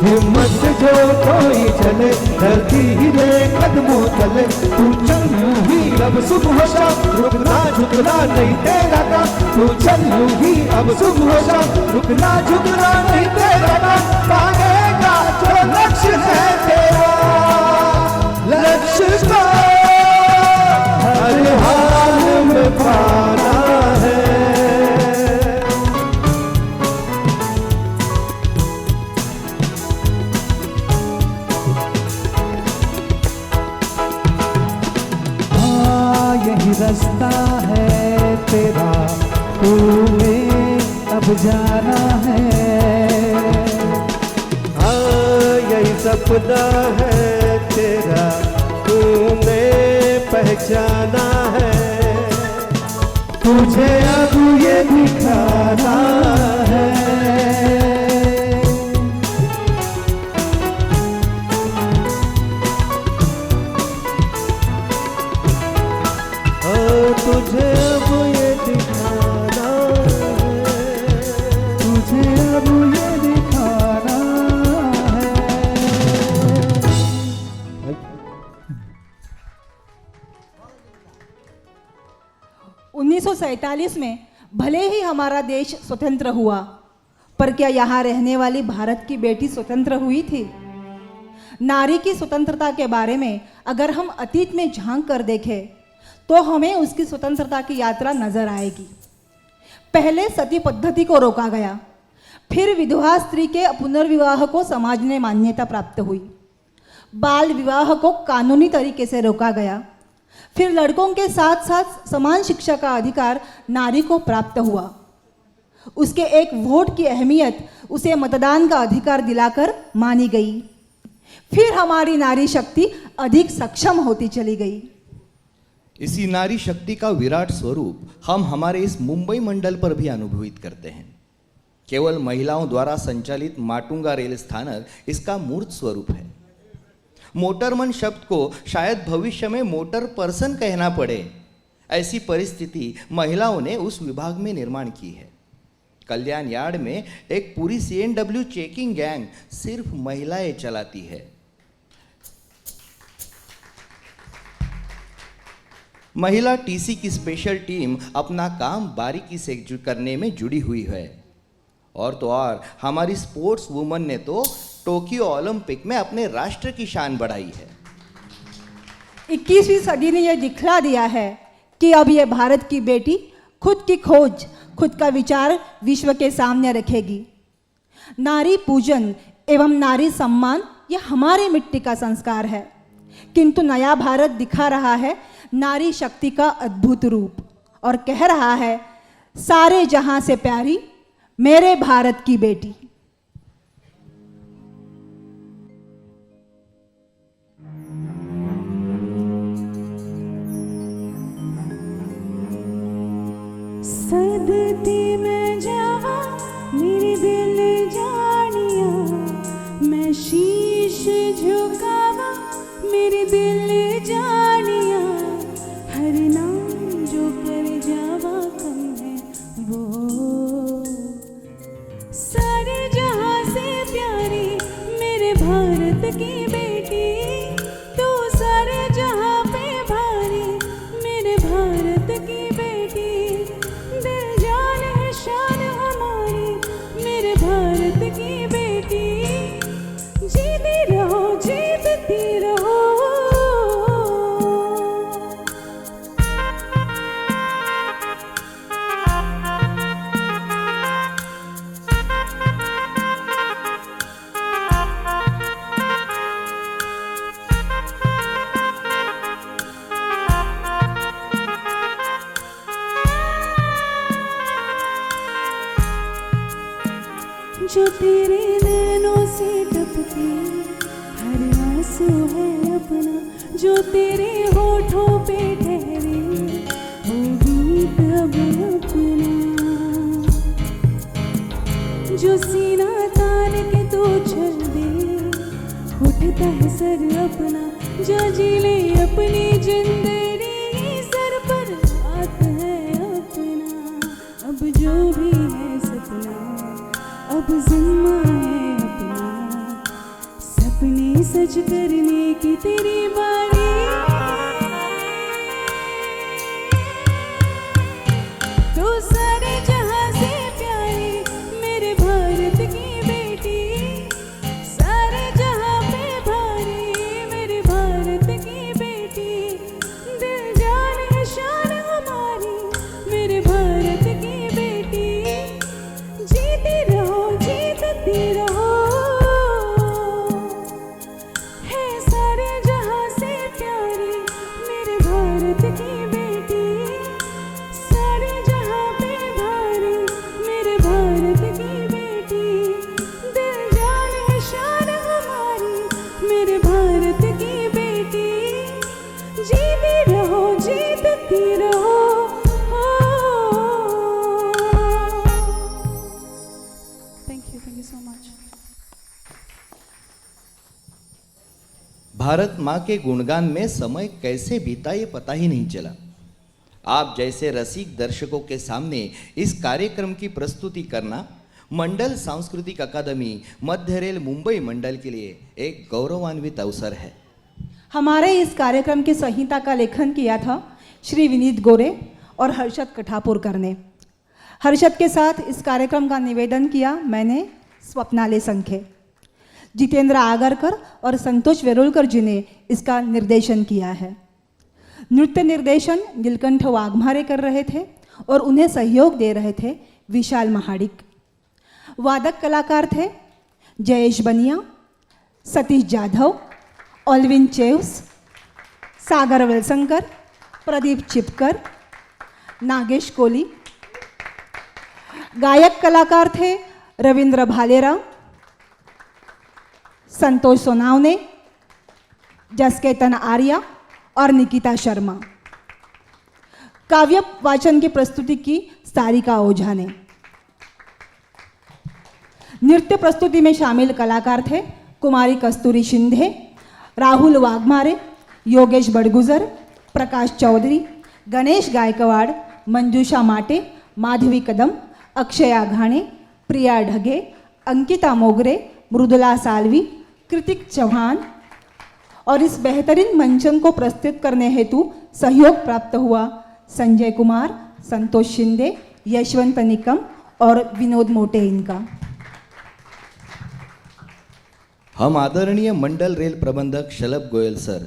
E: हिम्मत से जो कोई चले, धरती हिले कदमों तले, तू चल यूं ही अब सुबह हो शाम, रुकना झुकना नहीं तेरा काम। तू चल यूं ही अब सुबह हो शाम, रुकना झुकना नहीं तेरा काम। पाएगा जो लक्ष्य है तेरा, लक्ष्य को हर हाल में पाना है। यही रास्ता है तेरा, तुम्हें अब जाना है। हाँ यही सपना है तेरा, तूने पहचाना है। तुझे अब ये दिखाना है। तुझे अब ये दिखाना है, तुझे अब ये दिखाना है।
C: 1947 में भले ही हमारा देश स्वतंत्र हुआ, पर क्या यहाँ रहने वाली भारत की बेटी स्वतंत्र हुई थी? नारी की स्वतंत्रता के बारे में अगर हम अतीत में झांक कर देखें तो हमें उसकी स्वतंत्रता की यात्रा नजर आएगी। पहले सती पद्धति को रोका गया, फिर विधवा स्त्री के पुनर्विवाह को समाज में मान्यता प्राप्त हुई, बाल विवाह को कानूनी तरीके से रोका गया, फिर लड़कों के साथ साथ समान शिक्षा का अधिकार नारी को प्राप्त हुआ। उसके एक वोट की अहमियत उसे मतदान का अधिकार दिलाकर मानी गई। फिर हमारी नारी शक्ति अधिक सक्षम होती चली गई।
D: इसी नारी शक्ति का विराट स्वरूप हम हमारे इस मुंबई मंडल पर भी अनुभवित करते हैं। केवल महिलाओं द्वारा संचालित माटुंगा रेल स्थानक इसका मूर्त स्वरूप है। मोटरमन शब्द को शायद भविष्य में मोटर पर्सन कहना पड़े, ऐसी परिस्थिति महिलाओं ने उस विभाग में निर्माण की है। कल्याण यार्ड में एक पूरी CNW चेकिंग गैंग सिर्फ महिलाएं चलाती है। महिला TC की स्पेशल टीम अपना काम बारीकी से करने में जुड़ी हुई है। और तो और हमारी स्पोर्ट्स वुमन ने तो टोक्यो ओलंपिक में अपने राष्ट्र की शान बढ़ाई है।
C: 21वीं सदी ने यह दिखला दिया है कि अब यह भारत की बेटी खुद की खोज, खुद का विचार विश्व के सामने रखेगी। नारी पूजन एवं नारी सम्मान यह हमारी मिट्टी का संस्कार है, किंतु नया भारत दिखा रहा है नारी शक्ति का अद्भुत रूप और कह रहा है, सारे जहां से प्यारी मेरे भारत की बेटी।
H: सदती में जावा मेरे दिल जानिया, मैं शीश झुकावा मेरे दिल जानिया, हर नाम जो कर जावा कम है वो सारे जहां से प्यारी मेरे भारत की बेटी, तू सारे जहां पे भारी मेरे भारत की बेटी, दिल जान है शान हमारी मेरे भारत की बेटी, जीती रहो जीतती रहो जो तेरे नैनों से टपके हर आंसू है अपना, जो तेरे होठों पे ठहरे वो गीत अब अपना, जो सीना तान के तो चल दे उठता है सर अपना, जो जी ले अपनी जिंदगी सर पर हाथ है अपना, अब जो भी है सपना अब जिम्मा है अपना, सपने सच करने की तेरी बारी, तू सारे जहां से प्यारी मेरे भारत की बेटी, सारे जहां पे भारी मेरे भारत की बेटी, दिल जान है शान हमारी मेरे भारत की बेटी, जीती रहो जीतती रहो, है सारे जहां से प्यारी मेरे भारत की बेटी, सारे जहां पे भारी मेरे भारत की बेटी, दिल जान है शान हमारी मेरे भारत की बेटी, जीती रहो जीतती रहो। Thank you so much.
D: Bharat माँ के गुणगान में समय कैसे बीता ये पता ही नहीं चला। आप जैसे रसिक दर्शकों के सामने इस कार्यक्रम की प्रस्तुति करना मंडल सांस्कृतिक अकादमी मध्य रेल मुंबई मंडल के लिए एक गौरवान्वित अवसर है।
C: हमारे इस कार्यक्रम की संहिता का लेखन किया था श्री विनीत गोरे और हर्षद कठापुरकर ने। हर्षद के साथ इस कार्यक्रम का निवेदन किया मैंने स्वप्नाले संखे। जितेंद्र आगरकर और संतोष वेरुलकर जी ने इसका निर्देशन किया है। नृत्य निर्देशन नीलकंठ वाघमारे कर रहे थे और उन्हें सहयोग दे रहे थे विशाल महाडिक। वादक कलाकार थे जयेश बनिया, सतीश जाधव, ऑलविन चेव्स, सागर वेलसंकर, प्रदीप चिपकर, नागेश कोली। गायक कलाकार थे रविंद्र भालेराव, संतोष सोनावने, जसकेतन आर्या और निकिता शर्मा। काव्य वाचन की प्रस्तुति की सारिका ओझा ने। नृत्य प्रस्तुति में शामिल कलाकार थे कुमारी कस्तूरी शिंदे, राहुल वाघमारे, योगेश बड़गुजर, प्रकाश चौधरी, गणेश गायकवाड़, मंजूषा माटे, माधवी कदम, अक्षया घाणे, प्रिया ढगे, अंकिता मोगरे, मृदुला सालवी, कृतिक चौहान। और इस बेहतरीन मंचन को प्रस्तुत करने हेतु सहयोग प्राप्त हुआ संजय कुमार, संतोष शिंदे, यशवंत निकम और विनोद मोटे इनका।
D: हम आदरणीय मंडल रेल प्रबंधक शलभ गोयल सर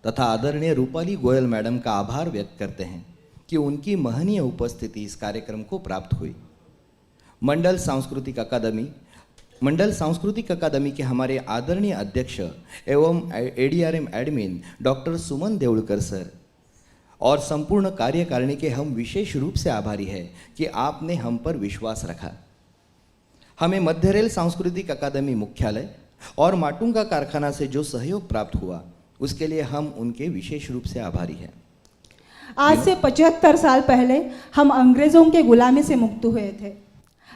D: तथा आदरणीय रूपाली गोयल मैडम का आभार व्यक्त करते हैं कि उनकी महनीय उपस्थिति इस कार्यक्रम को प्राप्त हुई। मंडल सांस्कृतिक अकादमी के हमारे आदरणीय अध्यक्ष एवं ADRM एडमिन डॉक्टर सुमन देवड़कर सर और संपूर्ण कार्यकारिणी के हम विशेष रूप से आभारी हैं कि आपने हम पर विश्वास रखा। हमें मध्य रेल सांस्कृतिक अकादमी मुख्यालय और माटुंगा कारखाना से जो सहयोग प्राप्त हुआ उसके लिए हम उनके विशेष रूप से आभारी हैं।
C: आज से 75 साल पहले हम अंग्रेजों के गुलामी से मुक्त हुए थे।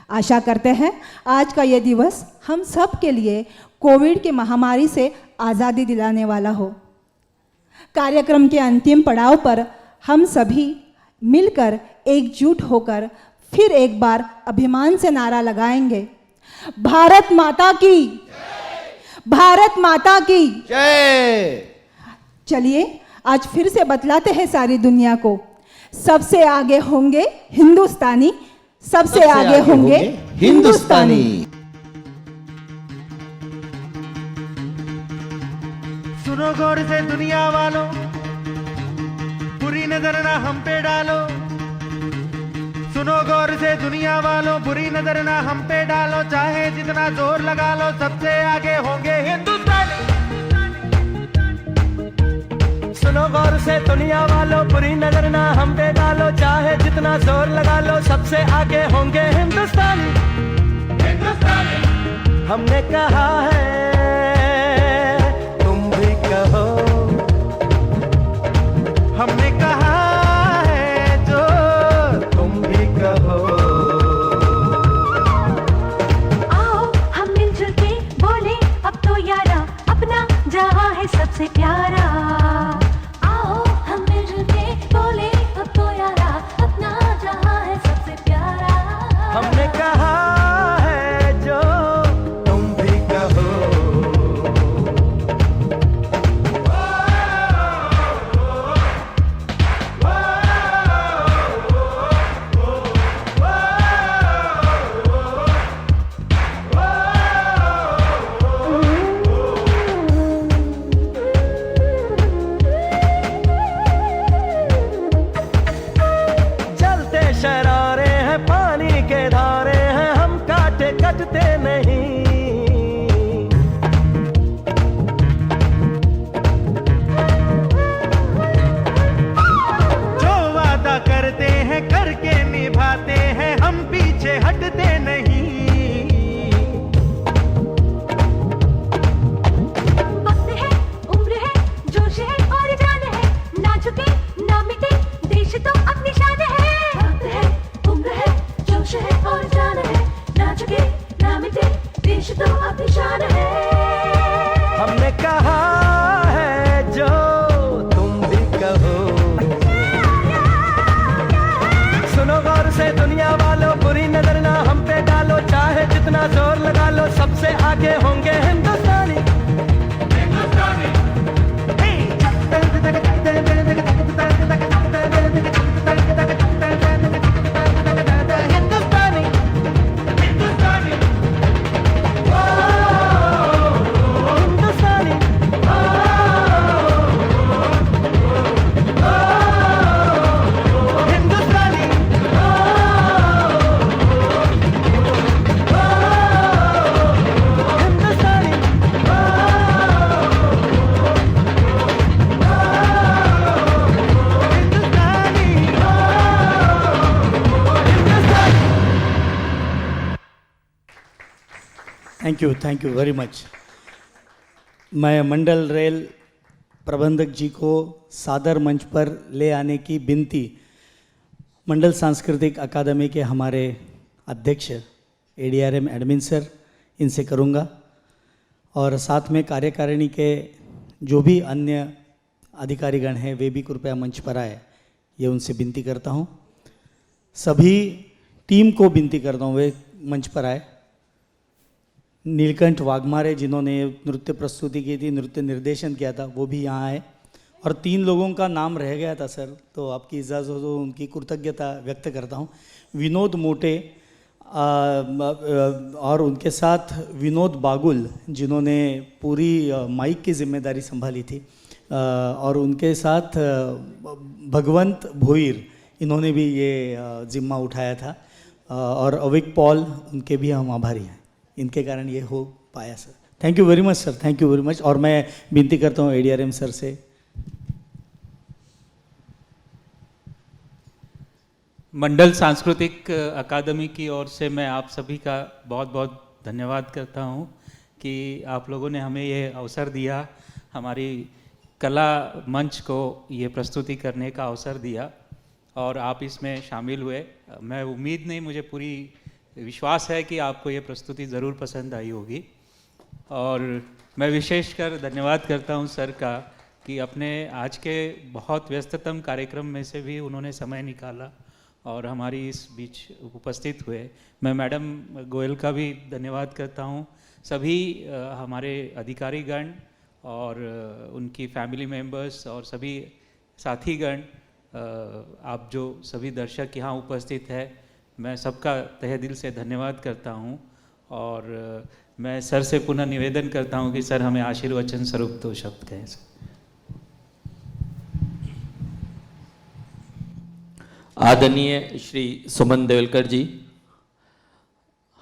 C: आशा करते हैं आज का ये दिवस हम सब के लिए कोविड की महामारी से आज़ादी दिलाने वाला हो। कार्यक्रम के अंतिम पड़ाव पर हम सभी मिलकर एकजुट होकर फिर एक बार अभिमान से नारा लगाएंगे, भारत माता की, भारत माता की
D: जय।
C: चलिए आज फिर से बतलाते हैं सारी दुनिया को, सबसे आगे होंगे हिंदुस्तानी, सबसे आगे होंगे हिंदुस्तानी।
G: सुनो गौर से दुनिया वालों, बुरी नजर ना हम पे डालो। सुनो गौर से दुनिया वालों, बुरी नजर ना हम पे डालो। चाहे जितना जोर लगा लो, सबसे आगे होंगे हिंदुस्तानी। सुनो गौर से दुनिया वालों, बुरी नजर ना हम पे डालो। चाहे जितना जोर लगा लो, सबसे आगे होंगे हिंदुस्तानी। हिंदुस्तानी। हमने कहा है तुम भी कहो, हमने कहा है जो तुम भी कहो।
H: आओ हम मिलजुल के बोले अब तो यारा, अपना जहां है सबसे प्यारा। आओ हम मिलजुल के बोले अब तो यारा, अपना जहां है सबसे प्यारा।
G: हमने कहा है जो तुम भी कहो। जलते शरारे हैं, पानी के धारे हैं, हम काटे कटते नहीं। जो वादा करते हैं करके निभाते हैं, हम पीछे हटते नहीं।
H: वक्त है, उम्र है, जोश है और जान है, ना झुके ना मिटे देश तो अपनी शान है। वक्त है, उम्र है, जोश है और जान है, ना झुके ना मिटे देश तो अपनी शान है।
G: हमने कहा है जो तुम भी कहो। सुनो गौर से दुनिया वालों, बुरी नजर ना हम पे डालो, चाहे जितना जोर लगा लो, सबसे आगे होंगे Hindustani. Hindustani, Hindustani, Hindustani, Hindustani, Hindustani.
A: Thank you very much. मैं मंडल रेल प्रबंधक जी को सादर मंच पर ले आने की विनती मंडल सांस्कृतिक अकादमी के हमारे अध्यक्ष एडीआरएम एडमिन सर इनसे करूँगा, और साथ में कार्यकारिणी के जो भी अन्य अधिकारीगण हैं वे भी कृपया मंच पर आए, ये उनसे विनती करता हूँ। सभी टीम को विनती करता हूँ वे मंच पर आए। नीलकंठ वाघमारे जिन्होंने नृत्य प्रस्तुति की थी, नृत्य निर्देशन किया था, वो भी यहाँ आए। और 3 लोगों का नाम रह गया था सर, तो आपकी इजाज़त हो तो उनकी कृतज्ञता व्यक्त करता हूँ। विनोद मोटे और उनके साथ विनोद बागुल जिन्होंने पूरी माइक की जिम्मेदारी संभाली थी, और उनके साथ भगवंत भोईर इन्होंने भी ये जिम्मा उठाया था, और अविक पॉल उनके भी हम आभारी हैं, इनके कारण ये हो पाया sir. Thank you very much sir, thank you very much. और मैं विनती करता हूँ एडीआरएम सर से।
I: मंडल सांस्कृतिक अकादमी की ओर से मैं आप सभी का बहुत बहुत धन्यवाद करता हूं कि आप लोगों ने हमें ये अवसर दिया, हमारी कला मंच को ये प्रस्तुति करने का अवसर दिया, और आप इसमें शामिल हुए। मैं उम्मीद नहीं, मुझे पूरी विश्वास है कि आपको ये प्रस्तुति ज़रूर पसंद आई होगी। और मैं विशेषकर धन्यवाद करता हूं सर का कि अपने आज के बहुत व्यस्ततम कार्यक्रम में से भी उन्होंने समय निकाला और हमारी इस बीच उपस्थित हुए। मैं मैडम गोयल का भी धन्यवाद करता हूं, सभी हमारे अधिकारीगण और उनकी फैमिली मेंबर्स और सभी साथीगण, आप जो सभी दर्शक यहाँ उपस्थित हैं, मैं सबका तहे दिल से धन्यवाद करता हूँ। और मैं सर से पुनः निवेदन करता हूँ कि सर हमें आशीर्वचन स्वरूप 2 शब्द कहें।
J: आदरणीय श्री सुमन देवलकर जी,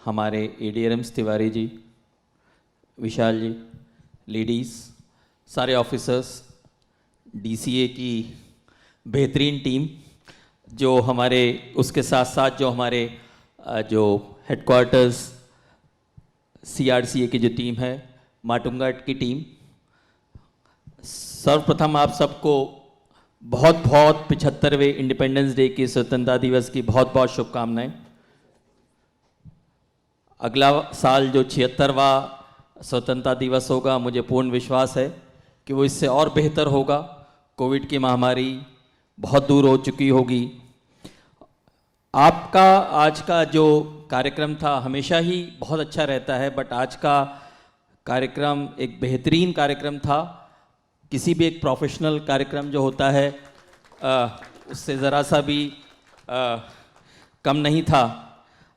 J: हमारे एडीआरएम तिवारी जी, विशाल जी, लेडीज़, सारे ऑफिसर्स, डीसीए की बेहतरीन टीम, जो हमारे उसके साथ साथ जो हमारे जो हेडक्वार्टर्स CRCA की जो टीम है, माटुंगा की टीम, सर्वप्रथम आप सबको बहुत बहुत 75वें इंडिपेंडेंस डे की, स्वतंत्रता दिवस की बहुत बहुत शुभकामनाएं। अगला साल जो 76वां स्वतंत्रता दिवस होगा, मुझे पूर्ण विश्वास है कि वो इससे और बेहतर होगा। कोविड की महामारी बहुत दूर हो चुकी होगी। आपका आज का जो कार्यक्रम था हमेशा ही बहुत अच्छा रहता है, बट आज का कार्यक्रम एक बेहतरीन कार्यक्रम था। किसी भी एक प्रोफेशनल कार्यक्रम जो होता है उससे ज़रा सा भी कम नहीं था।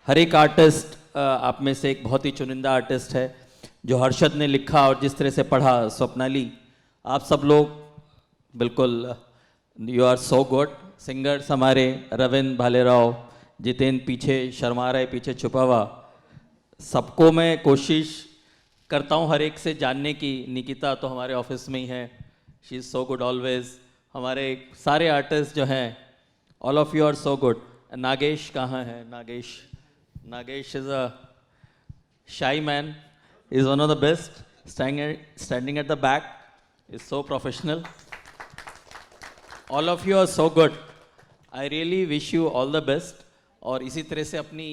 J: हर एक आर्टिस्ट, आप में से एक बहुत ही चुनिंदा आर्टिस्ट है जो हर्षद ने लिखा और जिस तरह से पढ़ा, स्वप्नाली, आप सब लोग बिल्कुल, you are so good. Singers हमारे रविंद्र भालेराव, जितेंद्र पीछे शर्मा रहे, पीछे छुपा हुआ, सबको मैं कोशिश करता हूँ हर एक से जानने की। निकिता तो हमारे ऑफिस में ही है, she is so good always. हमारे सारे आर्टिस्ट जो हैं, all of you are so good. Nagesh कहाँ है? Nagesh is a shy man, is one of the best, standing at the back, is so professional. All of you are so good. I really wish you all the best, और इसी तरह से अपनी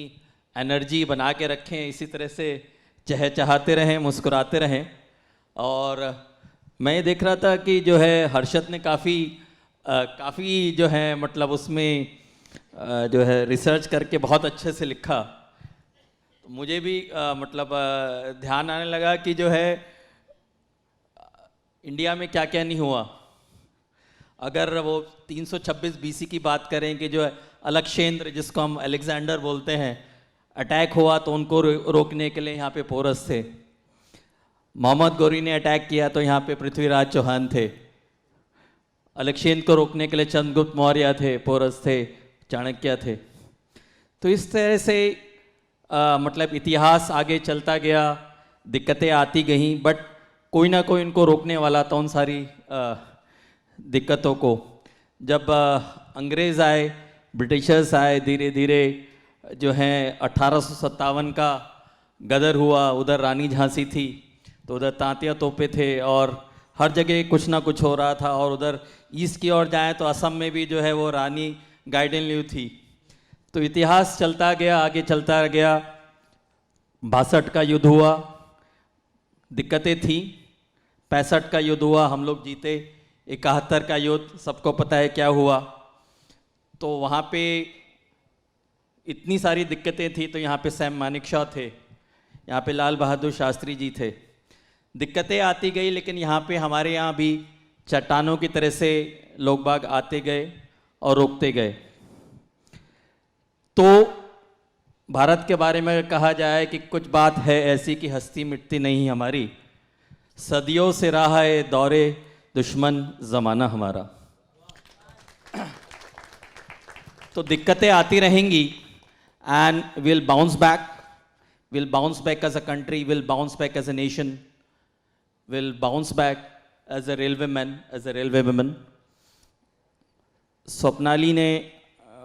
J: energy बना के रखें, इसी तरह से चहचहाते रहें, मुस्कुराते रहें। और मैं ये देख रहा था कि जो है हर्षद ने काफ़ी जो है मतलब उसमें जो है रिसर्च करके बहुत अच्छे से लिखा। तो मुझे भी मतलब ध्यान आने लगा कि जो है इंडिया में क्या क्या नहीं हुआ। अगर वो 326 BC की बात करें कि जो है अलक्षेंद्र, जिसको हम अलेक्जेंडर बोलते हैं, अटैक हुआ तो उनको रोकने के लिए यहाँ पे पोरस थे। मोहम्मद गौरी ने अटैक किया तो यहाँ पे पृथ्वीराज चौहान थे। अलक्षेंद्र को रोकने के लिए चंद्रगुप्त मौर्य थे, पोरस थे, चाणक्य थे। तो इस तरह से मतलब इतिहास आगे चलता गया, दिक्कतें आती गईं, बट कोई ना कोई इनको रोकने वाला था उन सारी दिक्कतों को। जब अंग्रेज़ आए, ब्रिटिशर्स आए, धीरे धीरे जो है 1857 का गदर हुआ। उधर रानी झांसी थी तो उधर तांतिया तोपे थे और हर जगह कुछ ना कुछ हो रहा था। और उधर ईस्ट की ओर जाएं तो असम में भी जो है वो रानी गाइडेनल्यू थी। तो इतिहास चलता गया, आगे चलता गया। 62 का युद्ध हुआ, दिक्कतें थी। 65 का युद्ध हुआ, हम लोग जीते। 71 का युद्ध सबको पता है क्या हुआ। तो वहाँ पे इतनी सारी दिक्कतें थी, तो यहाँ पे सैम मानेकशॉ थे, यहाँ पे लाल बहादुर शास्त्री जी थे। दिक्कतें आती गई, लेकिन यहाँ पे हमारे यहाँ भी चट्टानों की तरह से लोग बाग आते गए और रोकते गए। तो भारत के बारे में कहा जाए कि कुछ बात है ऐसी कि हस्ती मिटती नहीं हमारी, सदियों से रहा है दौरे दुश्मन ज़माना हमारा। तो दिक्कतें आती रहेंगी and will bounce back as a country, will bounce back as a nation, will bounce back as a railway man, as a railway woman. Swapnali ने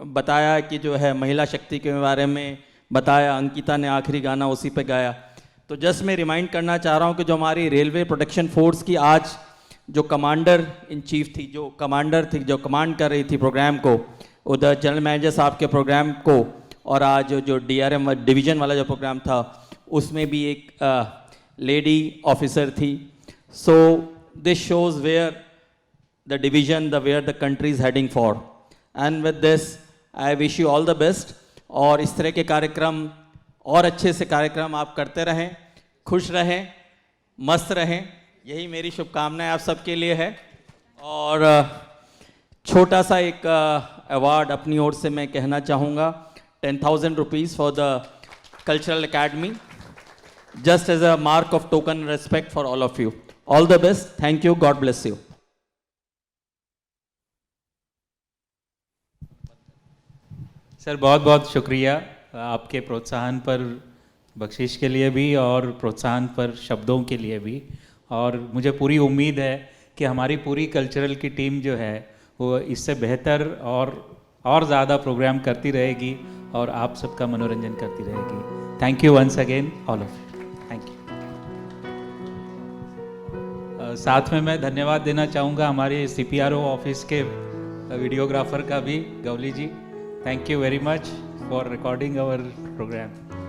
J: बताया कि जो है महिला शक्ति के बारे में बताया, अंकिता ने आखिरी गाना उसी पे गाया। तो जस्ट मैं रिमाइंड करना चाह रहा हूँ कि जो हमारी रेलवे प्रोटेक्शन फोर्स की आज जो कमांडर इन चीफ थी, जो कमांडर थी, जो कमांड कर रही थी प्रोग्राम को, उधर जनरल मैनेजर साहब के प्रोग्राम को, और आज जो DRM डिवीज़न वाला जो प्रोग्राम था उसमें भी एक लेडी ऑफिसर थी। So this shows where the division, where the country is heading for. And with this I wish you all the best. और इस तरह के कार्यक्रम और अच्छे से कार्यक्रम आप करते रहें, खुश रहें, मस्त रहें, यही मेरी शुभकामनाएं आप सबके लिए है। और छोटा सा एक अवार्ड अपनी ओर से मैं कहना चाहूँगा, 10,000 rupees for the cultural academy, just as a mark of token respect for all of you. All the best, thank you, God bless you.
I: Sir बहुत बहुत शुक्रिया आपके प्रोत्साहन पर, बख्शिश के लिए भी और प्रोत्साहन पर शब्दों के लिए भी। और मुझे पूरी उम्मीद है कि हमारी पूरी कल्चरल की टीम जो है वो इससे बेहतर और ज़्यादा प्रोग्राम करती रहेगी और आप सबका मनोरंजन करती रहेगी। Thank you once again all of you, thank you. साथ में मैं धन्यवाद देना चाहूँगा हमारे CPRO ऑफिस के वीडियोग्राफर का भी, Gawli ji. Thank you very much for recording our programme.